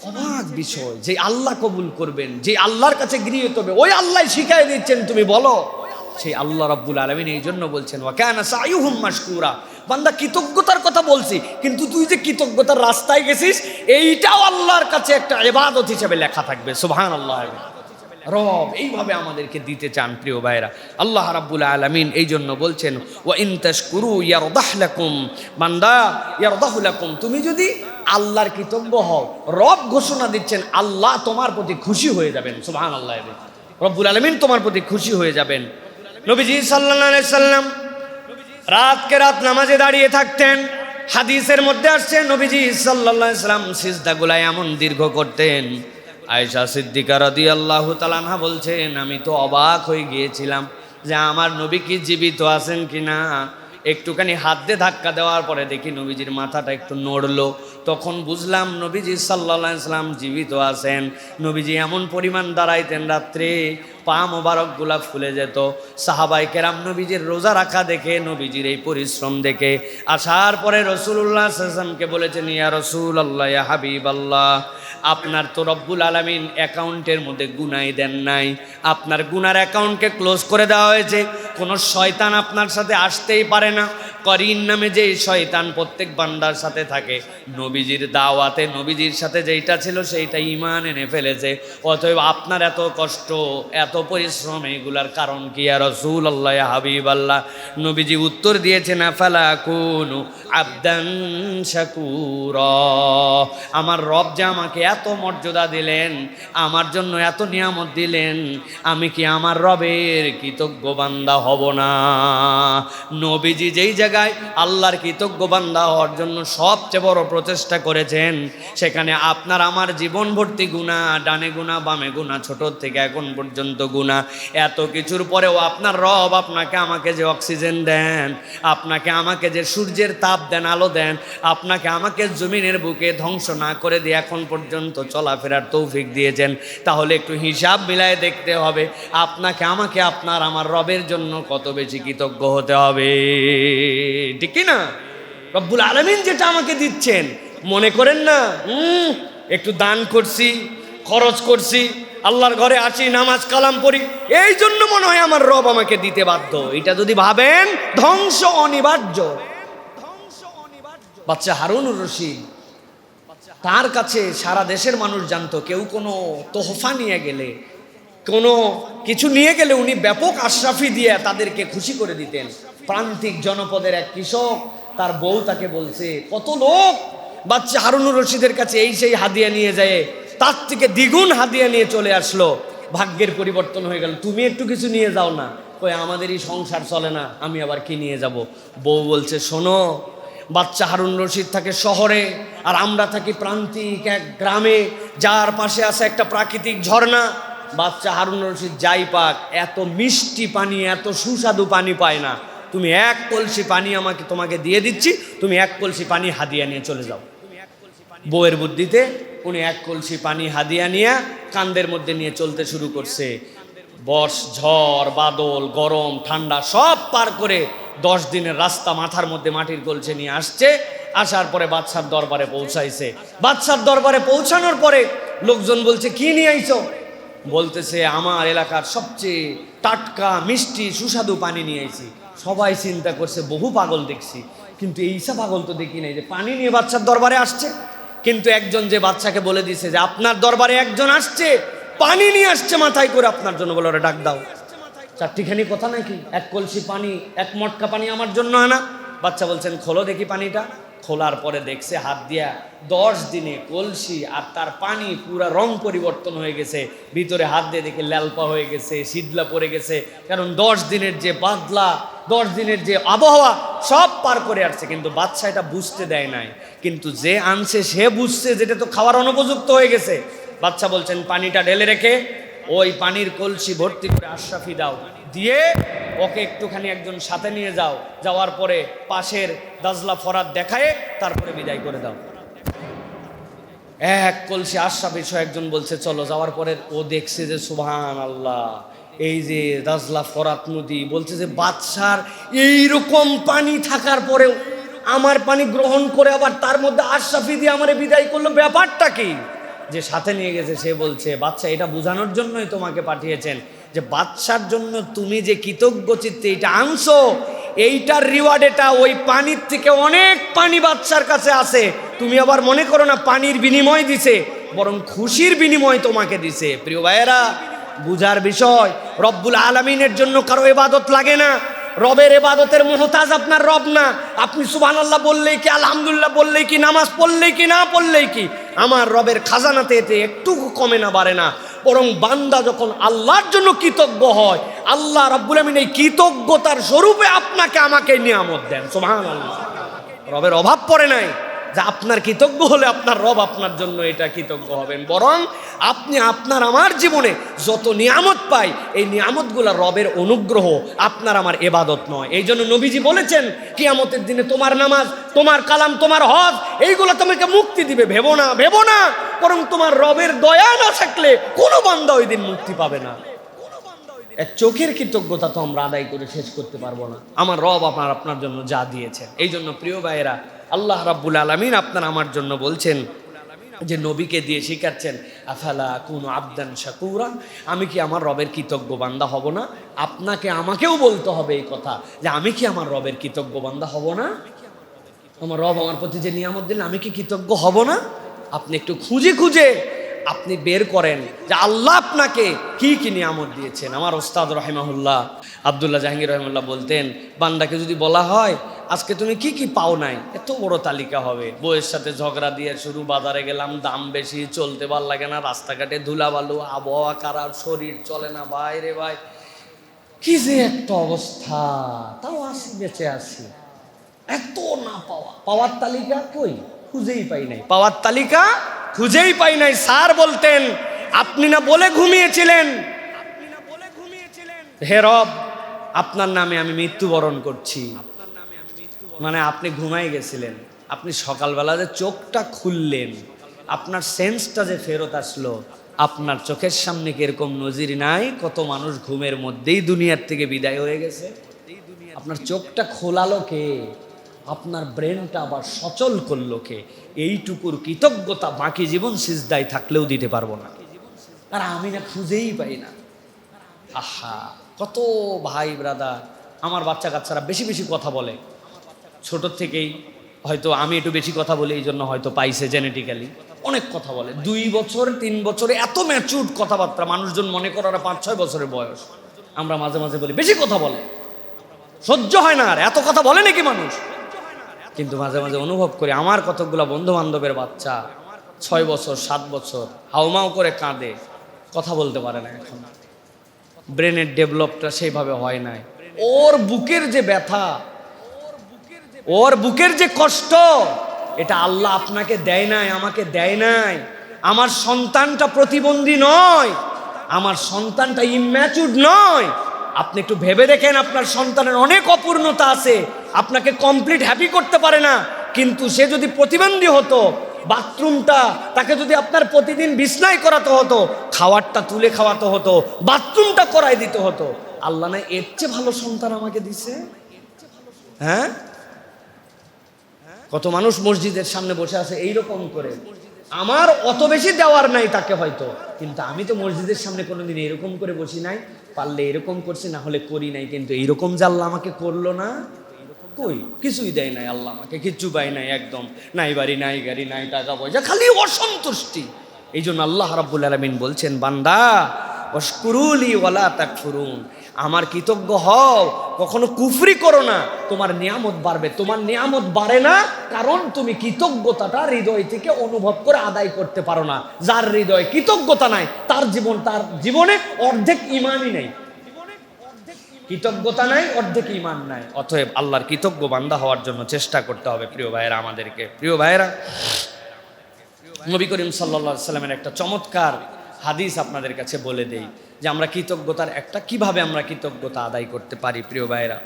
অবাক বিষয়, যে আল্লাহ কবুল করবেন, যে আল্লাহর কাছে গৃহীত হবে, ওই আল্লাহ শিখাই দিচ্ছেন তুমি বলো। সেই আল্লাহ রাব্বুল আলামিন এই জন্য বলছেন ওয়া কানা সাইয়ুহুম মাশকুরা। বান্দা কৃতজ্ঞতার কথা বলছি, কিন্তু তুই যে কৃতজ্ঞতার রাস্তায় গেছিস এইটাও আল্লাহর কাছে একটা ইবাদত হিসেবে লেখা থাকবে। সুবহানাল্লাহ! রব এইভাবে আমাদেরকে দিতে চান প্রিয় ভাইরা। আল্লাহ রাব্বুল আলামিন এই জন্য বলছেন ওয়া ইন তাশকুরু ইয়ারদাহ লাকুম, বান্দা ইয়ারদাহু লাকুম, তুমি যদি আল্লাহর কৃতজ্ঞ হও, রব ঘোষণা দিচ্ছেন আল্লাহ তোমার প্রতি খুশি হয়ে যাবেন। সুবহানাল্লাহ! রব্বুল আলামিন তোমার প্রতি খুশি হয়ে যাবেন। নবীজি সাল্লাল্লাহু আলাইহি সাল্লাম রাতকে রাত নামাজে দাঁড়িয়ে থাকতেন। হাদিসের মধ্যে আসছে নবীজি সাল্লাল্লাহু আলাইহি সাল্লাম সিজদাগুলো এমন দীর্ঘ করতেন, আয়েশা সিদ্দিকা রাদিয়াল্লাহু তাআলা আনহা বলছেন আমি তো অবাক হয়ে গিয়েছিলাম যে আমার নবী কি জীবিত আছেন কিনা। একটুখানি হাত দিয়ে ধাক্কা দেওয়ার পরে দেখি নবীজির মাথাটা একটু নড়লো, তখন বুঝলাম নবীজি সাল্লাল্লাহু আলাইহি সাল্লাম জীবিত আছেন। নবীজি এমন পরিমাণ দাঁড়াইতেন রাত্রে পা মোবারকগুলা ফুলে যেত। সাহাবায়ে কেরাম নবীজির রোজা রাখা দেখে, নবীজির এই পরিশ্রম দেখে আসার পরে রাসূলুল্লাহ সাল্লাল্লাহু আলাইহি ওয়াসাল্লামকে বলেছেন ইয়া রাসূলুল্লাহ, ইয়া হাবিবাল্লাহ, আপনার তো রব্বুল আলামিন অ্যাকাউন্টের মধ্যে গুনাই দেন নাই, আপনার গুনার অ্যাকাউন্টকে ক্লোজ করে দেওয়া হয়েছে, কোনো শয়তান আপনার সাথে আসতেই পারে না, করিন নামে যে শয়তান প্রত্যেক বান্দার সাথে থাকে, নবীজির দাওয়াতে নবীজির সাথে যেইটা ছিল সেইটা ঈমান এনে ফেলেছে। অতএব আপনার এত কষ্ট, এত পরিশ্রম, এগুলার কারণ কি ইয়া রাসূলুল্লাহ, ইয়া হাবিবাল্লাহ? নবীজি উত্তর দিয়েছেন, আফালা কুনু আবদান শাকুরা। আমার রব যে আমাকে এত মর্যাদা দিলেন, আমার জন্য এত নিয়ামত দিলেন, আমি কি আমার রবের কৃতজ্ঞ বান্দা হব না? নবীজি যেই জায়গায় আল্লাহর কৃতজ্ঞ বান্দা হওয়ার জন্য সবচেয়ে বড় প্রচেষ্টা করেছেন, সেখানে আপনার আমার জীবন ভর্তি গুনাহ, ডানে গুনাহ বামে গুনাহ, ছোট থেকে এখন পর্যন্ত গুনাহ। এত কিছুর পরেও আপনার রব আপনাকে আমাকে যে অক্সিজেন দেন, আপনাকে আমাকে যে সূর্যের তাপ দেন, আলো দেন, আপনাকে আমাকে জমিনের বুকে ধ্বংস না করে দিয়ে এখন পর্যন্ত চলাফেরার তৌফিক দিয়েছেন, তাহলে একটু হিসাব মিলায় দেখতে হবে আপনাকে আমাকে আপনার আমার রবের জন্য কত বেশি কৃতজ্ঞ হতে হবে, ঠিক কি না? রব্বুল আলামিন যেটা আমাকে দিচ্ছেন, মনে করেন না একটু দান করছি, খরচ করছি, আল্লাহর ঘরে আসি, নামাজ কালাম পড়ি, এই জন্য মনে হয় আমার রব আমাকে দিতে বাধ্য। এটা যদি ভাবেন, ধ্বংস অনিবার্য। বাচ্চা হারুনুর রশিদ, তার কাছে সারা দেশের মানুষ জানতো, কেউ কোনো তোহফা নিয়ে গেলে, কোনো কিছু নিয়ে গেলে উনি ব্যাপক আশরাফি দিয়ে তাদেরকে খুশি করে দিতেন। প্রান্তিক জনপদের এক কৃষক, তার বউ তাকে বলছে, কত লোক বাচ্চা হারুনুর রশিদের কাছে এই সেই হাদিয়া নিয়ে যায়, তার থেকে দ্বিগুণ হাদিয়া নিয়ে চলে আসলো। ভাগ্যের পরিবর্তন হয়ে গেল, তুমি একটু কিছু নিয়ে যাও না। কই, আমাদেরই সংসার চলে না, আমি আবার কি নিয়ে যাব? বউ বলছে, শোনো, বাচ্চা হারুন রশিদ থাকে শহরে, আর আমরা থাকি প্রান্তিক এক গ্রামে, যার পাশে আছে একটা প্রাকৃতিক ঝর্ণা। বাচ্চা হারুন রশিদ যাই পাক, এত মিষ্টি পানি, এত সুস্বাদু পানি পায় না। তুমি এক কলসি পানি তোমাকে দিয়ে দিচ্ছি, তুমি এক কলসি পানি হাদিয়া নিয়ে চলে যাও। বউয়ের বুদ্ধিতে উনি এক কলসি পানি হাদিয়া নিয়ে কান্দের মধ্যে নিয়ে চলতে শুরু করছে। ঝড় বাদল, গরম ঠান্ডা সব পার করে 10 দিনের রাস্তা মাথার মধ্যে মাটির কলসি নিয়ে আসছে। আসার পরে বাদশার দরবারে পৌঁছাইছে। বাদশার দরবারে পৌঁছানোর পরে লোকজন বলছে, কি নিয়ে আইছো? বলতেছে, আমার এলাকার সবচেয়ে টাটকা মিষ্টি সুস্বাদু পানি নিয়ে আইছি। সবাই চিন্তা করছে, বহু পাগল দেখছি, কিন্তু এইসব পাগল তো দেখি নাই যে পানি নিয়ে বাদশার দরবারে আসছে। কিন্তু একজন যে বাদশাকে বলে দিছে যে আপনার দরবারে একজন আসছে, পানি নিয়ে আসছে মাথায় করে আপনার জন্য, বলে ওরা ডাক দাও। চারটিখানি কথা নাকি? এক কলসি পানি, এক মটকা পানি আমার জন্য আনা। বাচ্চা বলছেন, খোলো দেখি পানিটা। খোলার পরে দেখছে হাত দিয়া 10 দিনে কলসি আর তার পানি পুরা রং পরিবর্তন হয়ে গেছে। ভিতরে হাত দিয়ে দেখে লালপা হয়ে গেছে, শীতলা পড়ে গেছে, কারণ 10 দিনের যে বাদলা, 10 দিনের যে আবহাওয়া সব পার করে আসছে। কিন্তু বাচ্চা এটা বুঝতে দেয় নাই, কিন্তু যে আনছে সে বুঝছে যেটা তো খাওয়ার অনুপযুক্ত হয়ে গেছে। বাচ্চা বলছেন, পানিটা ঢেলে রেখে ওই পানির কলসি ভর্তি করে আশরাফি দাও, দিয়ে ওকে একটুখানি একজন সাথে নিয়ে যাও, যাওয়ার পরে পাশের দাজলা ফরাত দেখায় তারপরে বিদায় করে দাও। এক কলসি আশরাফি সহ একজন বলছে চলো। যাওয়ার পরে ও দেখছে যে সুবহানাল্লাহ, এই যে দাজলা ফরাত নদী, বলছে যে বাদশার এইরকম পানি থাকার পরেও আমার পানি গ্রহণ করে আবার তার মধ্যে আশরাফি দিয়ে আমারে বিদায় করলো, ব্যাপারটা কি? যে সাথে নিয়ে গেছে সে বলছে, বাদশা এটা বোঝানোর জন্যই তোমাকে পাঠিয়েছেন যে বাদশার জন্য তুমি যে কৃতজ্ঞ চিত্তে এটা আনছো, এইটার রিওয়ার্ড এটা ওই পানির থেকে অনেক পানি বাদশার কাছে আছে। তুমি আবার মনে করো না পানির বিনিময় দিছে, বরং খুশির বিনিময় তোমাকে দিছে। প্রিয় ভাইয়েরা, বুঝার বিষয়, রব্বুল আলামিনের জন্য কারো ইবাদত লাগে না। রবের ইবাদতের মুহতাজ আপনার রব না। আপনি সুবহানাল্লাহ বললেই কি, আলহামদুলিল্লাহ বললেই কি, নামাজ পড়লেই কি, না পড়লেই কি, আমার রবের খাজানাতে এতে একটু কমে না বাড়ে না। বরং বান্দা যখন আল্লাহর জন্য কৃতজ্ঞ হয়, আল্লাহ রাব্বুল আমিন এই কৃতজ্ঞতার স্বরূপে আপনাকে আমাকে নিয়ামত দেন। সুবহানাল্লাহ, রবের অভাব পড়ে নাই যে আপনার কৃতজ্ঞ হলে আপনার রব আপনার জন্য এটা কৃতজ্ঞ হবেন, বরং আপনি আপনার আমার জীবনে যত নিয়ামত পাই, এই নিয়ামতগুলো রবের অনুগ্রহ, আপনার আমার ইবাদত নয়। এই জন্য নবীজি বলেছেন, কিয়ামতের দিনে তোমার নামাজ, তোমার কালাম, তোমার হজ, এইগুলো তোমাকে মুক্তি দিবে। ভেবো না, ভেবো না, বরং তোমার রবের দয়া না থাকলে কোনো বান্দা ওই দিন মুক্তি পাবে না। এক চোখের কৃতজ্ঞতা তো আমরা আদায় করে শেষ করতে পারবো না। আমার রব আপনার জন্য যা দিয়েছেন। এই জন্য প্রিয় ভাইয়েরা, আল্লাহ রাব্বুল আলামিন আপনার আমার জন্য বলছেন, যে নবীকে দিয়ে শিখাচ্ছেন আফালা কুনু আবদান শাকুরা, আমি কি আমার রবের কৃতজ্ঞ বান্দা হব না? আপনাকে আমাকেও বলতে হবে এই কথা যে আমি কি আমার রবের কৃতজ্ঞ বান্দা হব না? আমার রব আমার প্রতি যে নিয়ামত দিলেন আমি কি কৃতজ্ঞ হব না? আপনি একটু খুঁজে খুঁজে আপনি বের করেন যে আল্লাহ আপনাকে কি কি নিয়ামত দিয়েছেন। আমার ওস্তাদ রহিমাহুল্লাহ আব্দুল্লাহ জাহাঙ্গীর রহিমাহুল্লাহ বলতেন, বান্দাকে যদি বলা হয় আজকে তুমি কি কি পাও নাই, এত বড় তালিকা হবে। বউয়ের সাথে ঝগড়া দিয়ে শুরু, বাজারে গেলাম দাম বেশি, চলতে ভাল লাগে না, রাস্তাঘাটে ধুলাবালু, আবহাওয়া খারাপ, শরীর চলে না, বাইরে ভাই কি যে একটা অবস্থা, তাও আসি বেঁচে আসি। এত না পাওয়া, পাওয়ার তালিকা কই, খুঁজেই পাই নাই, পাওয়ার তালিকা খুঁজেই পাই নাই। স্যার বলতেন আপনি না বলে ঘুমিয়েছিলেন, হে রব আপনার নামে আমি মৃত্যুবরণ করছি। মানে আপনি ঘুমাই গেছিলেন, আপনি সকালবেলা যে চোখটা খুললেন, আপনার সেন্সটা যে ফেরত আসলো, আপনার চোখের সামনে কি এরকম নজির নাই? কত মানুষ ঘুমের মধ্যেই দুনিয়ার থেকে বিদায় হয়ে গেছে। আপনার চোখটা খোলালো কে? আপনার ব্রেনটা আবার সচল করলো কে? এইটুকুর কৃতজ্ঞতা বাকি জীবন সিজদায় থাকলেও দিতে পারবো না। আর আমি না খুঁজেই পাই না। আহা, কত ভাই ব্রাদার, আমার বাচ্চা কাচ্চারা বেশি বেশি কথা বলে ছোট থেকেই, হয়তো আমি একটু বেশি কথা বলি এই জন্য হয়তো পাইছে জেনেটিক্যালি, অনেক কথা বলে। 2 বছর 3 বছরে এত ম্যাচুরড কথাবার্তা, মানুষজন মনে করার 5-6 বছরের বয়স। আমরা মাঝে মাঝে বলি বেশি কথা বলে, সহ্য হয় না আর এত কথা বলে নাকি মানুষ। কিন্তু মাঝে মাঝে অনুভব করি আমার কতগুলো বন্ধু বান্ধবের বাচ্চা 6 বছর 7 বছর হাউমাউ করে কাঁদে, কথা বলতে পারে না, এখন ব্রেনের ডেভেলপটা সেইভাবে হয় নাই। ওর বুকের যে ব্যথা, ওর বুকের যে কষ্ট, এটা আল্লাহ আপনাকে দেয় নাই, আমাকে দেয় নাই। আমার সন্তানটা প্রতিবন্ধী নয়, আমার সন্তানটা ইম্যাচুরড নয়। আপনি একটু ভেবে দেখেন, আপনার সন্তানের অনেক অপূর্ণতা আছে, আপনাকে কমপ্লিট হ্যাপি করতে পারে না। কিন্তু সে যদি প্রতিবন্ধী হতো, বাথরুমটা তাকে যদি আপনার প্রতিদিন বিছনায় করাতে হতো, খাবারটা তুলে খাওয়াতে হতো, বাথরুমটা করাই দিতে হতো, আল্লাহ না এর চেয়ে ভালো সন্তান আমাকে দিছে? হ্যাঁ, কত মানুষ মসজিদের সামনে বসে আছে এইরকম করে, আমার অত বেশি দেওয়ার নাই তাকে হয়তো, কিন্তু আমি তো মসজিদের সামনে কোনোদিন এরকম করে বসি নাই, পারলে এরকম করছি, না হলে করি নাই। কিন্তু এইরকম যে আল্লাহ আমাকে করলো না, কই কিছুই দেয় নাই আল্লাহ আমাকে, কিচ্ছু পাই নাই, একদম নাই বাড়ি নাই গাড়ি নাই টাকা পয়সা, খালি অসন্তুষ্টি। এই জন্য আল্লাহ রাব্বুল আলামিন বলছেন, বান্দা ওয়াশকুরুলি ওয়ালা তাকফুরুন, আমার কৃতজ্ঞ হও, কখনো কুফরি করো না, তোমার নিয়ামত বাড়বে। তোমার নিয়ামত বাড়ে না কারণ তুমি কৃতজ্ঞতাটা হৃদয় থেকে অনুভব করে আদায় করতে পারো না। যার হৃদয়ে কৃতজ্ঞতা নাই তার জীবনে অর্ধেক ঈমানই নেই, কৃতজ্ঞতা নাই অর্ধেক ঈমান নাই। অতএব আল্লাহর কৃতজ্ঞ বান্দা হওয়ার জন্য চেষ্টা করতে হবে প্রিয় ভাইয়েরা আমাদেরকে। প্রিয় ভাইয়েরা, নবী করিম সাল্লাল্লাহু আলাইহি সাল্লামের একটা চমৎকার হাদিস আপনাদের কাছে বলে দেই যে আমরা কৃতজ্ঞতার কিভাবে আমরা কৃতজ্ঞতা আদায় করতে পারি। প্রিয় ভাইয়েরা,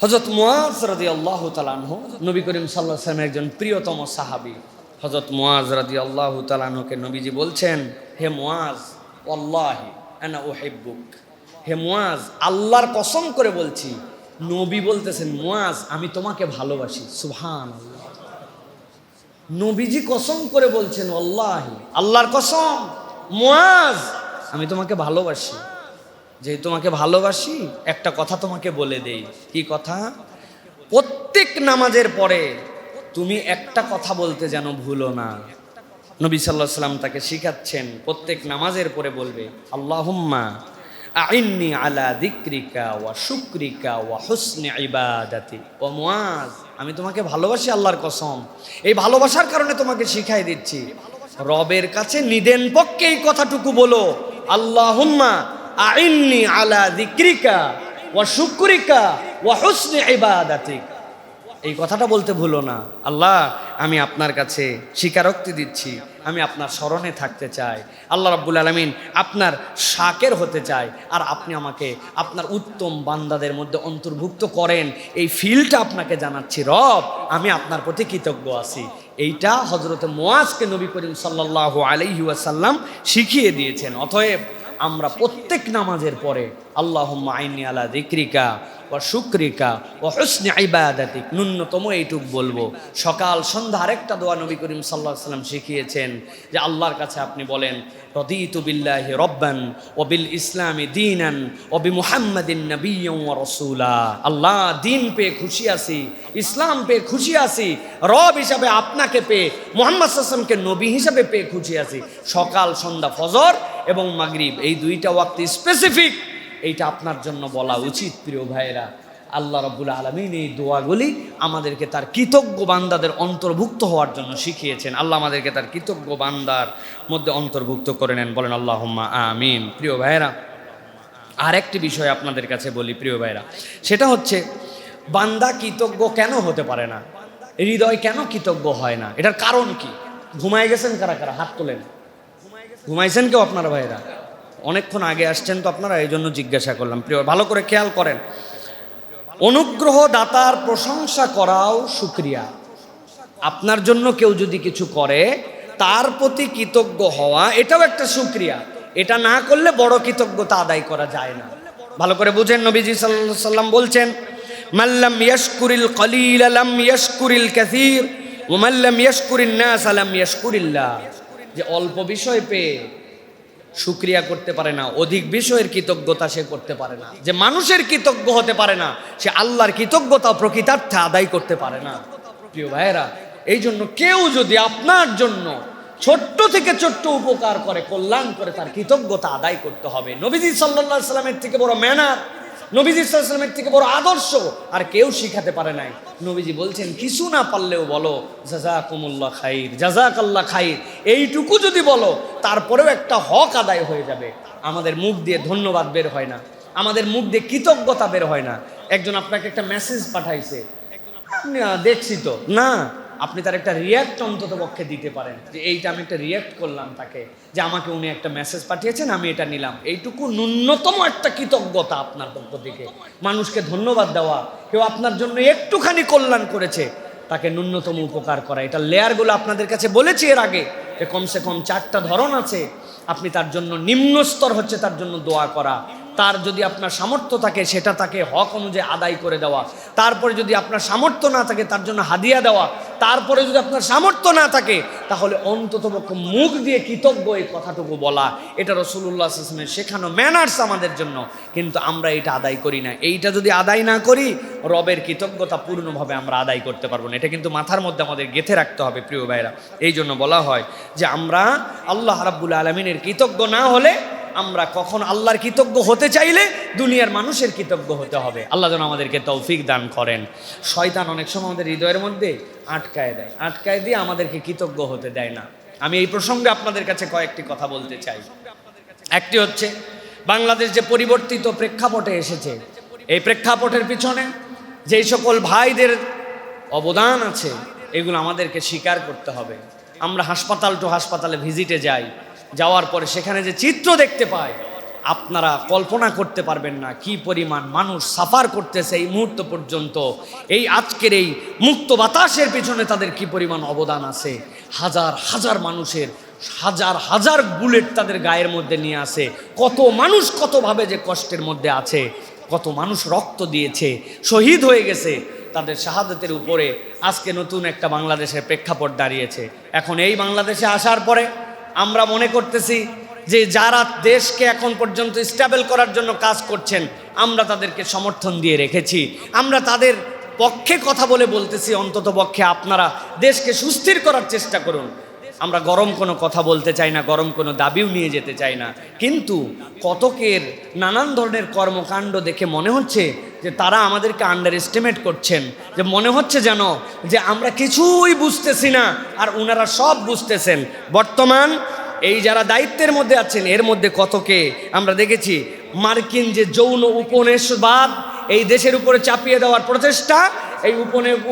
হযরত মুআজ রাদিয়াল্লাহু তাআলা আনহু, নবী করিম সাল্লাল্লাহু আলাইহি সাল্লামের একজন প্রিয়তম সাহাবী। হযরত মুআজ রাদিয়াল্লাহু তাআলা আনহুকে নবীজি বলছেন, হে মুআজ, ওয়াল্লাহি আনা উহিব্বুক, হে মুআজ আল্লাহর কসম করে বলছি, নবী বলতেছেন মুআজ আমি তোমাকে ভালোবাসি। সুবহানাল্লাহ, নবীজি কসম করে বলছেন, ওয়াল্লাহি আল্লাহর কসম, মুআজ আমি তোমাকে ভালোবাসি। যে তোমাকে ভালোবাসি, একটা কথা তোমাকে বলে দেই। কি কথা? প্রত্যেক নামাজের পরে তুমি একটা কথা বলতে যেন ভুলো না। নবী সাল্লাল্লাহু আলাইহি সাল্লাম তাকে শিখাচ্ছেন, প্রত্যেক নামাজের পরে বলবে, আল্লাহুম্মা আইন্নি আলা যিকরিকা ওয়া শুকরিকা ওয়া হুসনি ইবাদাতি। ও মুআজ আমি তোমাকে ভালোবাসি আল্লাহর কসম, এই ভালোবাসার কারণে তোমাকে শিখাই দিচ্ছি, রবের কাছে নিদেন পক্ষে এই কথাটুকু বলো, আল্লাহুম্মা আইন্নি আলা যিকরিকা ওয়া শুকরিকা ওয়া হুসনি ইবাদাতিক। এই কথাটা বলতে ভুলো না, আল্লাহ আমি আপনার কাছে স্বীকারোক্তি দিচ্ছি, আমি আপনার স্মরণে থাকতে চাই, আল্লাহ রাব্বুল আলামিন আপনার শাকের হতে চাই, আর আপনি আমাকে আপনার উত্তম বান্দাদের মধ্যে অন্তর্ভুক্ত করেন, এই ফিলটা আপনাকে জানাচ্ছি রব, আমি আপনার প্রতি কৃতজ্ঞ আছি। এইটা হযরতে মুআজকে নবী করিম সাল্লাল্লাহু আলাইহি ওয়াসাল্লাম শিখিয়ে দিয়েছেন। অতএব আমরা প্রত্যেক নামাজের পরে আল্লাহুম্মা আইন্নি আলা যিকরিকা ওয়া শুকরিকা ওয়া হুসনি ইবাদাতিক, ন্যূনতম এইটুক বলবো। সকাল সন্ধ্যা আরেকটা দোয়া নবী করিম সাল্লাল্লাহু আলাইহি ওয়াসাল্লাম শিখিয়েছেন যে আল্লাহর কাছে আপনি বলেন রাদিতু বিল্লাহি রাব্বান ওয়া বিল ইসলামি দীনান ওয়া বিমুহাম্মাদিন নাবিয়্যান ওয়া রাসূলা। আল্লাহ, দিন পেয়ে খুশি আছি, ইসলাম পেয়ে খুশি আছি, রব হিসাবে আপনাকে পেয়ে, মুহাম্মদ সাল্লাল্লাহু আলাইহি ওয়াসাল্লামকে নবী হিসাবে পেয়ে খুশি আছি। সকাল সন্ধ্যা ফজর এবং মাগরিব এই দুইটা ওয়াক্ত স্পেসিফিক, এইটা আপনার জন্য বলা উচিত। প্রিয় ভাইয়েরা, আল্লাহ রাব্বুল আলামিন এই দোয়াগুলি আমাদেরকে তার কৃতজ্ঞ বান্দাদের অন্তর্ভুক্ত হওয়ার জন্য শিখিয়েছেন। আল্লাহ আমাদেরকে তার কৃতজ্ঞ বান্দার মধ্যে অন্তর্ভুক্ত করে নেন, বলেন আল্লাহুম্মা আমিন। প্রিয় ভাইয়েরা, আরেকটি বিষয় আপনাদের কাছে বলি প্রিয় ভাইয়েরা, সেটা হচ্ছে বান্দা কৃতজ্ঞ কেন হতে পারে না, হৃদয় কেন কৃতজ্ঞ হয় না, এটার কারণ কি? ঘুমায় গেছেন কারা কারা? হাত তোলেন। ঘুমাইছেন কেউ আপনারা ভাইয়েরা? অনেকক্ষণ আগে আসছেন তো আপনারা, এই জন্য জিজ্ঞাসা করলাম। প্রিয়, ভালো করে খেয়াল করেন, অনুগ্রহ দাতার প্রশংসা করাও শুকরিয়া। আপনার জন্য কেউ যদি কিছু করে তার প্রতি কৃতজ্ঞ হওয়া, এটাও একটা শুকরিয়া। এটা না করলে বড় কৃতজ্ঞতা আদায় করা যায় না। ভালো করে বুঝেন, নবীজি সাল্লাল্লাহু আলাইহি ওয়াসাল্লাম বলছেন, মাল্লাম ইয়াশকুরিল কলিল লাম ইয়াশকুরিল কাসীর ওয়া মাল্লাম ইয়াশকুরিন নাস লাম ইয়াশকুরিল্লাহ। যে অল্প বিষয় পেয়ে শুকরিয়া করতে পারে না, অধিক বিষয়ের কৃতজ্ঞতা সে করতে পারে না। যে মানুষের কৃতজ্ঞ হতে পারে না, সে আল্লাহর কৃতজ্ঞতা প্রকৃতার্থে আদায় করতে পারে না। প্রিয় ভাইয়েরা, এই জন্য কেউ যদি আপনার জন্য ছোট্ট থেকে ছোট্ট উপকার করে, কল্যাণ করে, তার কৃতজ্ঞতা আদায় করতে হবে। নবীজি সাল্লাল্লাহু আলাইহি সাল্লামের থেকে বড় ম্যানার, নবীজি সাল্লাল্লাহু আলাইহি সাল্লামের থেকে বড় আদর্শ আর কেউ শিখাতে পারে নাই। নবীজি বলছেন, কিছু না পারলেও বলো জাযাকুমুল্লাহ খাইর, জাযাকাল্লাহ খাইর, এইটুকু যদি বলো তারপরেও একটা হক আদায় হয়ে যাবে। আমাদের মুখ দিয়ে ধন্যবাদ বের হয় না, আমাদের মুখ দিয়ে কৃতজ্ঞতা বের হয় না। একজন আপনাকে একটা মেসেজ পাঠাইছে, দেখছি তো না, আপনি তার একটা রিয়াক্ট অন্তত পক্ষে দিতে পারেন, যে এইটা আমি একটা রিয়াক্ট করলাম তাকে, যে আমাকে উনি একটা মেসেজ পাঠিয়েছেন, আমি এটা নিলাম। এইটুকু ন্যূনতম একটা কৃতজ্ঞতা আপনার পক্ষ থেকে। মানুষকে ধন্যবাদ দেওয়া, কেউ আপনার জন্য একটুখানি কল্যাণ করেছে, তাকে ন্যূনতম উপকার করা। এটা লেয়ারগুলো আপনাদের কাছে বলেছি এর আগে, যে কমসে কম 4টা ধরন আছে। আপনি তার জন্য নিম্ন স্তর হচ্ছে তার জন্য দোয়া করা। তার যদি আপনার সামর্থ্য থাকে সেটা তাকে হক অনুযায়ী আদায় করে দেওয়া। তারপরে যদি আপনার সামর্থ্য না থাকে তার জন্য হাদিয়া দেওয়া। তারপরে যদি আপনার সামর্থ্য না থাকে তাহলে অন্ততপক্ষে মুখ দিয়ে কৃতজ্ঞ এই কথাটুকু বলা। এটা রাসূলুল্লাহ সাল্লাল্লাহু আলাইহি ওয়াসাল্লামের শেখানো ম্যানার্স আমাদের জন্য, কিন্তু আমরা এটা আদায় করি না। এইটা যদি আদায় না করি, রবের কৃতজ্ঞতা পূর্ণভাবে আমরা আদায় করতে পারবো না। এটা কিন্তু মাথার মধ্যে আমাদের গেঁথে রাখতে হবে প্রিয় ভাইরা। এই জন্য বলা হয় যে আমরা আল্লাহ রাব্বুল আলামিনের কৃতজ্ঞ না হলে, আমরা কখন আল্লাহর কৃতজ্ঞ হতে চাইলে দুনিয়ার মানুষের কৃতজ্ঞ হতে হবে। আল্লাহ যেন আমাদেরকে তৌফিক দান করেন। শয়তান অনেক সময় আমাদের হৃদয়ের মধ্যে আটকায় দিয়ে আমাদেরকে কৃতজ্ঞ হতে দেয় না। আমি এই প্রসঙ্গে আপনাদের কাছে কয়েকটি কথা বলতে চাই। একটি হচ্ছে, বাংলাদেশ যে পরিবর্তিত প্রেক্ষাপটে এসেছে, এই প্রেক্ষাপটের পিছনে যেই সকল ভাইদের অবদান আছে এগুলো আমাদেরকে স্বীকার করতে হবে। আমরা হাসপাতাল টু হাসপাতালে ভিজিটে যাই, যাওয়ার পরে সেখানে যে চিত্র দেখতে পাই, আপনারা কল্পনা করতে পারবেন না কি পরিমাণ মানুষ সাফার করতেছে এই মুহূর্ত পর্যন্ত। এই আজকের এই মুক্ত বাতাসের পিছনে তাদের কি পরিমাণ অবদান আছে। হাজার হাজার মানুষের হাজার হাজার বুলেট তাদের গায়ের মধ্যে নিয়ে আসে। কত মানুষ কতভাবে যে কষ্টের মধ্যে আছে, কত মানুষ রক্ত দিয়েছে, শহীদ হয়ে গেছে। তাদের শাহাদাতের উপরে আজকে নতুন একটা বাংলাদেশের প্রেক্ষাপট দাঁড়িয়েছে। এখন এই বাংলাদেশে আসার পরে আমরা মনে করতেছি যে যারা দেশকে এখন পর্যন্ত স্টেবল করার জন্য কাজ করছেন, আমরা তাদেরকে সমর্থন দিয়ে রেখেছি। আমরা তাদের পক্ষে কথা বলে বলতেছি, অন্তত পক্ষে আপনারা দেশকে সুস্থির করার চেষ্টা করুন। আমরা গরম কোনো কথা বলতে চাই না, গরম কোনো দাবিও নিয়ে যেতে চাই না। কিন্তু কতকের নানান ধরনের কর্মকাণ্ড দেখে মনে হচ্ছে যে তারা আমাদেরকে আন্ডার এস্টিমেট করছেন, যে মনে হচ্ছে যেন যে আমরা কিছুই বুঝতেছি না আর ওনারা সব বুঝতেছেন। বর্তমান এই যারা দায়িত্বের মধ্যে আছেন এর মধ্যে কতকে আমরা দেখেছি মার্কিন যে যৌন উপনিবেশবাদ এই দেশের উপরে চাপিয়ে দেওয়ার প্রচেষ্টা, এই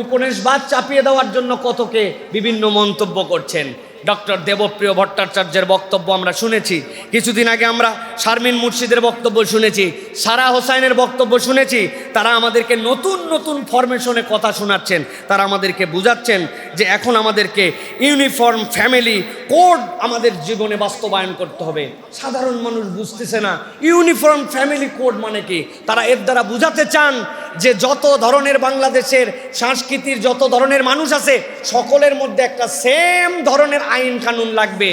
উপনিবেশবাদ চাপিয়ে দেওয়ার জন্য কতকে বিভিন্ন মন্তব্য করছেন। ডক্টর দেবপ্রিয় ভট্টাচার্যের বক্তব্য আমরা শুনেছি, কিছুদিন আগে আমরা শারমিন মুর্শিদের বক্তব্য শুনেছি, সারা হোসাইনের বক্তব্য শুনেছি। তারা আমাদেরকে নতুন নতুন ফরমেশনে কথা শোনাচ্ছেন, তারা আমাদেরকে বুঝাচ্ছেন যে এখন আমাদেরকে ইউনিফর্ম ফ্যামিলি কোড আমাদের জীবনে বাস্তবায়ন করতে হবে। সাধারণ মানুষ বুঝতেছে না ইউনিফর্ম ফ্যামিলি কোড মানে কি। তারা এর দ্বারা বুঝাতে চান যে যত ধরনের বাংলাদেশের সংস্কৃতির যত ধরনের মানুষ আছে সকলের মধ্যে একটা সেম ধরনের আইন কানুন লাগবে।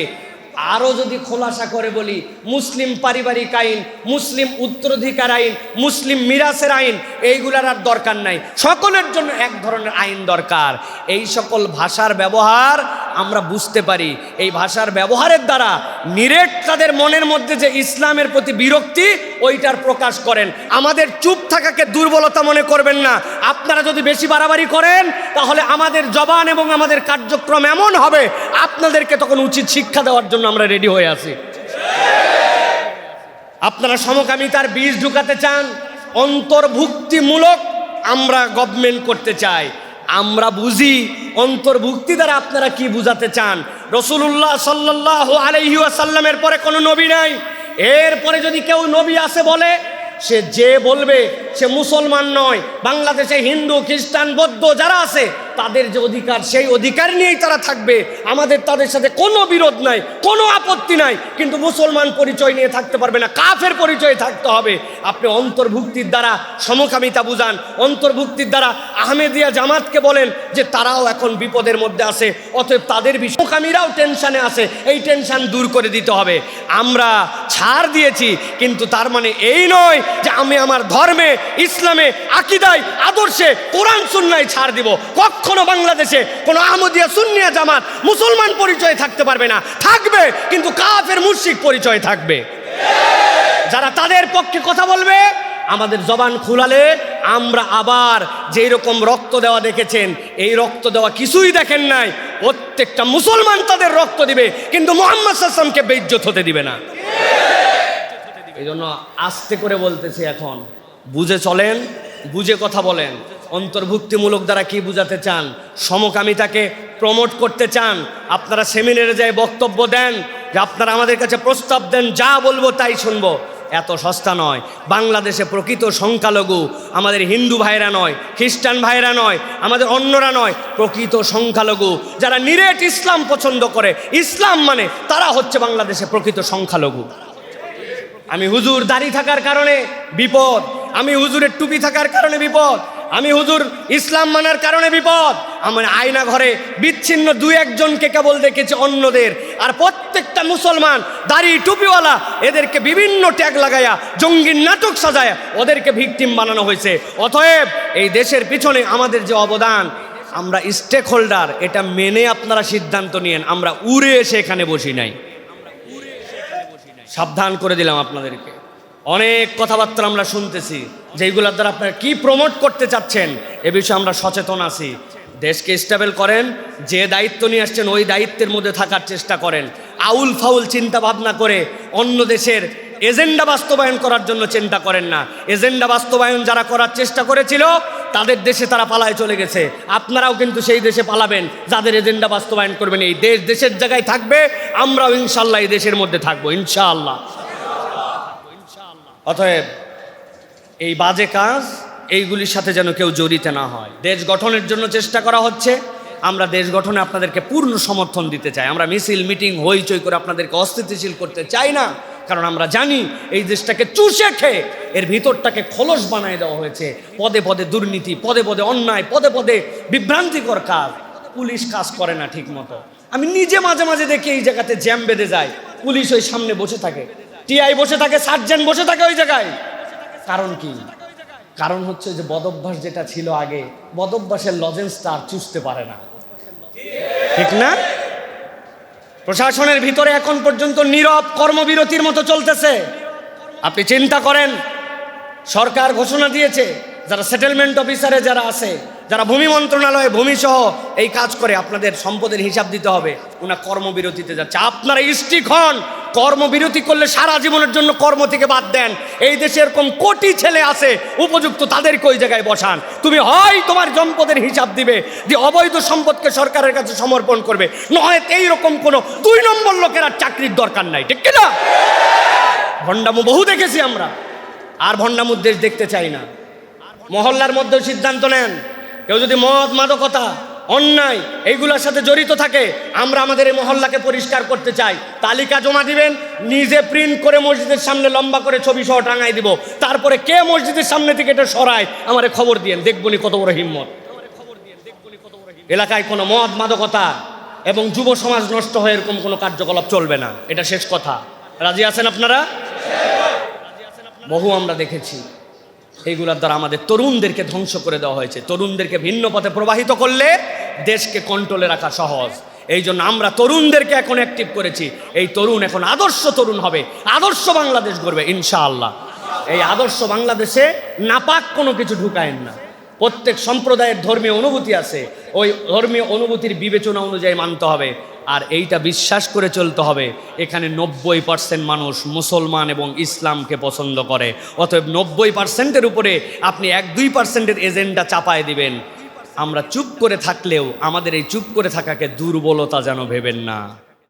আরও যদি খোলাসা করে বলি, মুসলিম পারিবারিক আইন, মুসলিম উত্তরাধিকার আইন, মুসলিম মিরাসের আইন, এইগুলার আর দরকার নাই, সকলের জন্য এক ধরনের আইন দরকার। এই সকল ভাষার ব্যবহার আমরা বুঝতে পারি। এই ভাষার ব্যবহারের দ্বারা নিরেট তাদের মনের মধ্যে যে ইসলামের প্রতি বিরক্তি ওইটার প্রকাশ করেন। আমাদের চুপ থাকাকে দুর্বলতা মনে করবেন না। আপনারা যদি বেশি বাড়াবাড়ি করেন তাহলে আমাদের জবান এবং আমাদের কার্যক্রম এমন হবে, আপনাদেরকে তখন উচিত শিক্ষা দেওয়ার জন্য আমরা রেডি হয়ে আছি। আপনারা সমকামিতার বীজ ঢুকাতে চান, অন্তর্ভুক্তিমূলক আমরা গভর্নমেন্ট করতে চাই। আমরা বুঝি অন্তর্ভুক্তি দ্বারা আপনারা কি বুঝাতে চান। রাসূলুল্লাহ সাল্লাল্লাহু আলাইহি ওয়াসাল্লামের পরে কোনো নবী নাই। এরপরে যদি কেউ নবী আছে বলে, সে যে বলবে সে মুসলমান নয়। বাংলাদেশে হিন্দু, খ্রিস্টান, বৌদ্ধ যারা আছে তাদের যে অধিকার, সেই অধিকার নিয়েই তারা থাকবে। আমাদের তাদের সাথে কোনো বিরোধ নাই, কোনো আপত্তি নাই, কিন্তু মুসলমান পরিচয় নিয়ে থাকতে পারবে না, কাফের পরিচয় থাকতে হবে। আপনি অন্তর্ভুক্তির দ্বারা সমকামিতা বুঝান, অন্তর্ভুক্তির দ্বারা আহমেদিয়া জামাতকে বলেন যে তারাও এখন বিপদের মধ্যে আছে, অতএব তাদের সমকামীরাও টেনশনে আছে, এই টেনশন দূর করে দিতে হবে। আমরা ছাড় দিয়েছি, কিন্তু তার মানে এই নয় যে আমি আমার ধর্মে, ইসলামে, আকীদায়, আদর্শে, কোরআন সুন্নায় ছাড় দিব। কখনো বাংলাদেশে কোনো আহমদিয়া, সুন্নিয়া, জামাত মুসলমান পরিচয় থাকতে পারবে না। থাকবে, কিন্তু কাফের মুশরিক পরিচয় থাকবে। যারা তাদের পক্ষে কথা বলবে, আমাদের জবান খুলালে আমরা আবার যেই রকম রক্ত দেওয়া দেখেছেন, এই রক্ত দেওয়া কিছুই দেখেন নাই। প্রত্যেকটা মুসলমান তাদের রক্ত দিবে, কিন্তু মুহাম্মদ সাল্লাল্লাহু আলাইহি ওয়াসাল্লামকে বেইজ্জত হতে দিবে না। এই জন্য আস্তে করে বলতেছি, এখন বুঝে চলেন, বুঝে কথা বলেন। অন্তর্ভুক্তিমূলক দ্বারা কি বুঝাতে চান? সমকামিতাকে প্রমোট করতে চান? আপনারা সেমিনারে যায় বক্তব্য দেন যে আপনারা আমাদের কাছে প্রস্তাব দেন, যা বলবো তাই শুনবো। এত সস্তা নয়। বাংলাদেশে প্রকৃত সংখ্যালঘু আমাদের হিন্দু ভাইরা নয়, খ্রিস্টান ভাইরা নয়, আমাদের অন্যরা নয়, প্রকৃত সংখ্যালঘু যারা নিরেট ইসলাম পছন্দ করে, ইসলাম মানে, তারা হচ্ছে বাংলাদেশে প্রকৃত সংখ্যালঘু। আমি হুজুর দাড়ি থাকার কারণে বিপদ, আমি হুজুরের টুপি থাকার কারণে বিপদ, আমি হুজুর ইসলাম মানার কারণে বিপদ। আমার আয়না ঘরে বিচ্ছিন্ন দুই একজনকে কেবল দেখেছি অন্যদের, আর প্রত্যেকটা মুসলমান দাড়ি টুপিওয়ালা এদেরকে বিভিন্ন ট্যাগ লাগায়া জঙ্গির নাটক সাজায়া ওদেরকে ভিকটিম বানানো হয়েছে। অতএব এই দেশের পিছনে আমাদের যে অবদান, আমরা স্টেক হোল্ডার, এটা মেনে আপনারা সিদ্ধান্ত নিয়েন। আমরা উড়ে এসে এখানে বসি নাই, সাবধান করে দিলাম আপনাদেরকে। অনেক কথাবার্তা আমরা শুনতেছি, যেইগুলোর দ্বারা আপনারা কি প্রমোট করতে চাচ্ছেন এ বিষয়ে আমরা সচেতন আছি। দেশকে স্টেবল করেন, যে দায়িত্ব নিয়ে আসছেন ওই দায়িত্বের মধ্যে থাকার চেষ্টা করেন। আউল ফাউল চিন্তা ভাবনা করে অন্য দেশের এজেন্ডা বাস্তবায়ন করার জন্য চিন্তা করেন না। এজেন্ডা বাস্তবায়ন যারা করার চেষ্টা করেছিল তাদের দেশে তারা পালায় চলে গেছে। আপনারাও কিন্তু সেই দেশে পালাবেন যাদের এজেন্ডা বাস্তবায়ন করবেন। এই দেশ দেশের জায়গায় থাকবে, আমরাও ইনশাল্লাহ এই দেশের মধ্যে থাকবো ইনশাআল্লাহ। অতএব এই বাজে কাজ, এইগুলির সাথে যেন কেউ জড়িত না হয়। দেশ গঠনের জন্য চেষ্টা করা হচ্ছে, আমরা দেশ গঠনে আপনাদেরকে পূর্ণ সমর্থন দিতে চাই। আমরা মিছিল, মিটিং, হইচই করে আপনাদেরকে অস্থিতিশীল করতে চাই না, কারণ আমরা জানি এই দেশটাকে চুষে খেয়ে এর ভিতরটাকে খোলস বানিয়ে দেওয়া হয়েছে। পদে পদে দুর্নীতি, পদে পদে অন্যায়, পদে পদে বিভ্রান্তিকর কাজ। পুলিশ কাজ করে না ঠিক মতো। আমি নিজে মাঝে মাঝে দেখি এই জায়গাতে জ্যাম বেঁধে যায়, পুলিশ ওই সামনে বসে থাকে, টিআই বসে থাকে, সার্জেন্ট বসে থাকে ওই জায়গায়। কারণ কি? কারণ হচ্ছে যে বদভ্যাস যেটা ছিল আগে, বদভ্যাসের লজেন্সটা আর চুষতে পারে না, ঠিক না? প্রশাসনের ভিতরে এখন পর্যন্ত নীরব কর্মবিরতির মতো চলতেছে। আপনি চিন্তা করেন, সরকার ঘোষণা দিয়েছে যারা সেটেলমেন্ট অফিসারে যারা আছে, যারা ভূমি মন্ত্রণালয়ে ভূমি সহ এই কাজ করে, আপনাদের সম্পদের হিসাব দিতে হবে, ওনা কর্মবিরতিতে যাচ্ছে। আপনারা স্ট্রিক হন, কর্মবিরতি করলে সারা জীবনের জন্য কর্ম থেকে বাদ দেন। এই দেশে এরকম কোটি ছেলে আছে উপযুক্ত, তাদেরকে ওই জায়গায় বসান। তুমি হয় তোমার সম্পদের হিসাব দিবে, যে অবৈধ সম্পদকে সরকারের কাছে সমর্পণ করবে, নয় এইরকম কোনো 2 নম্বর লোকের আর চাকরির দরকার নাই, ঠিক কিনা? ভণ্ডামো বহু দেখেছি আমরা, আর ভণ্ডামুর দেশ দেখতে চাই না। মহল্লার মধ্যেও সিদ্ধান্ত নেন, কেউ যদি মদ মাদকতা অন্যায় এইগুলোর সাথে জড়িত থাকে, আমরা আমাদের এই মহল্লাকে পরিষ্কার করতে চাই, তালিকা জমা দিবেন, নিজে প্রিন্ট করে মসজিদের সামনে লম্বা করে ছবি সহ টাঙাই দিব, তারপরে কে মসজিদের সামনে থেকে এটা সরায় আমারে খবর দিয়েন, দেখবনি কত বড় হিম্মত। এলাকায় কোনো মদ মাদকতা এবং যুব সমাজ নষ্ট হয়ে এরকম কোনো কার্যকলাপ চলবে না, এটা শেষ কথা। রাজি আছেন আপনারা? বহু আমরা দেখেছি এইগুলোর দ্বারা আমাদের তরুণদেরকে ধ্বংস করে দেওয়া হয়েছে। তরুণদেরকে ভিন্ন পথে প্রবাহিত করলে দেশকে কন্ট্রোলে রাখা সহজ। এই জন্য আমরা তরুণদেরকে এখন অ্যাক্টিভ করেছি। এই তরুণ এখন আদর্শ তরুণ হবে, আদর্শ বাংলাদেশ গড়বে ইনশাআল্লাহ। এই আদর্শ বাংলাদেশে নাপাক কোনো কিছু ঢুকায়েন না। প্রত্যেক সম্প্রদায়ের ধর্মীয় অনুভূতি আছে, ওই ধর্মীয় অনুভূতির বিবেচনা অনুযায়ী মানতে হবে। আর এইটা বিশ্বাস করে চলতে হবে, এখানে 90% মানুষ মুসলমান এবং ইসলামকে পছন্দ করে। অতএব 90%-এর উপরে আপনি 1-2%-এর এজেন্ডা চাপায় দিবেন। আমরা চুপ করে থাকলেও আমাদের এই চুপ করে থাকাকে দুর্বলতা যেন ভেবেন না।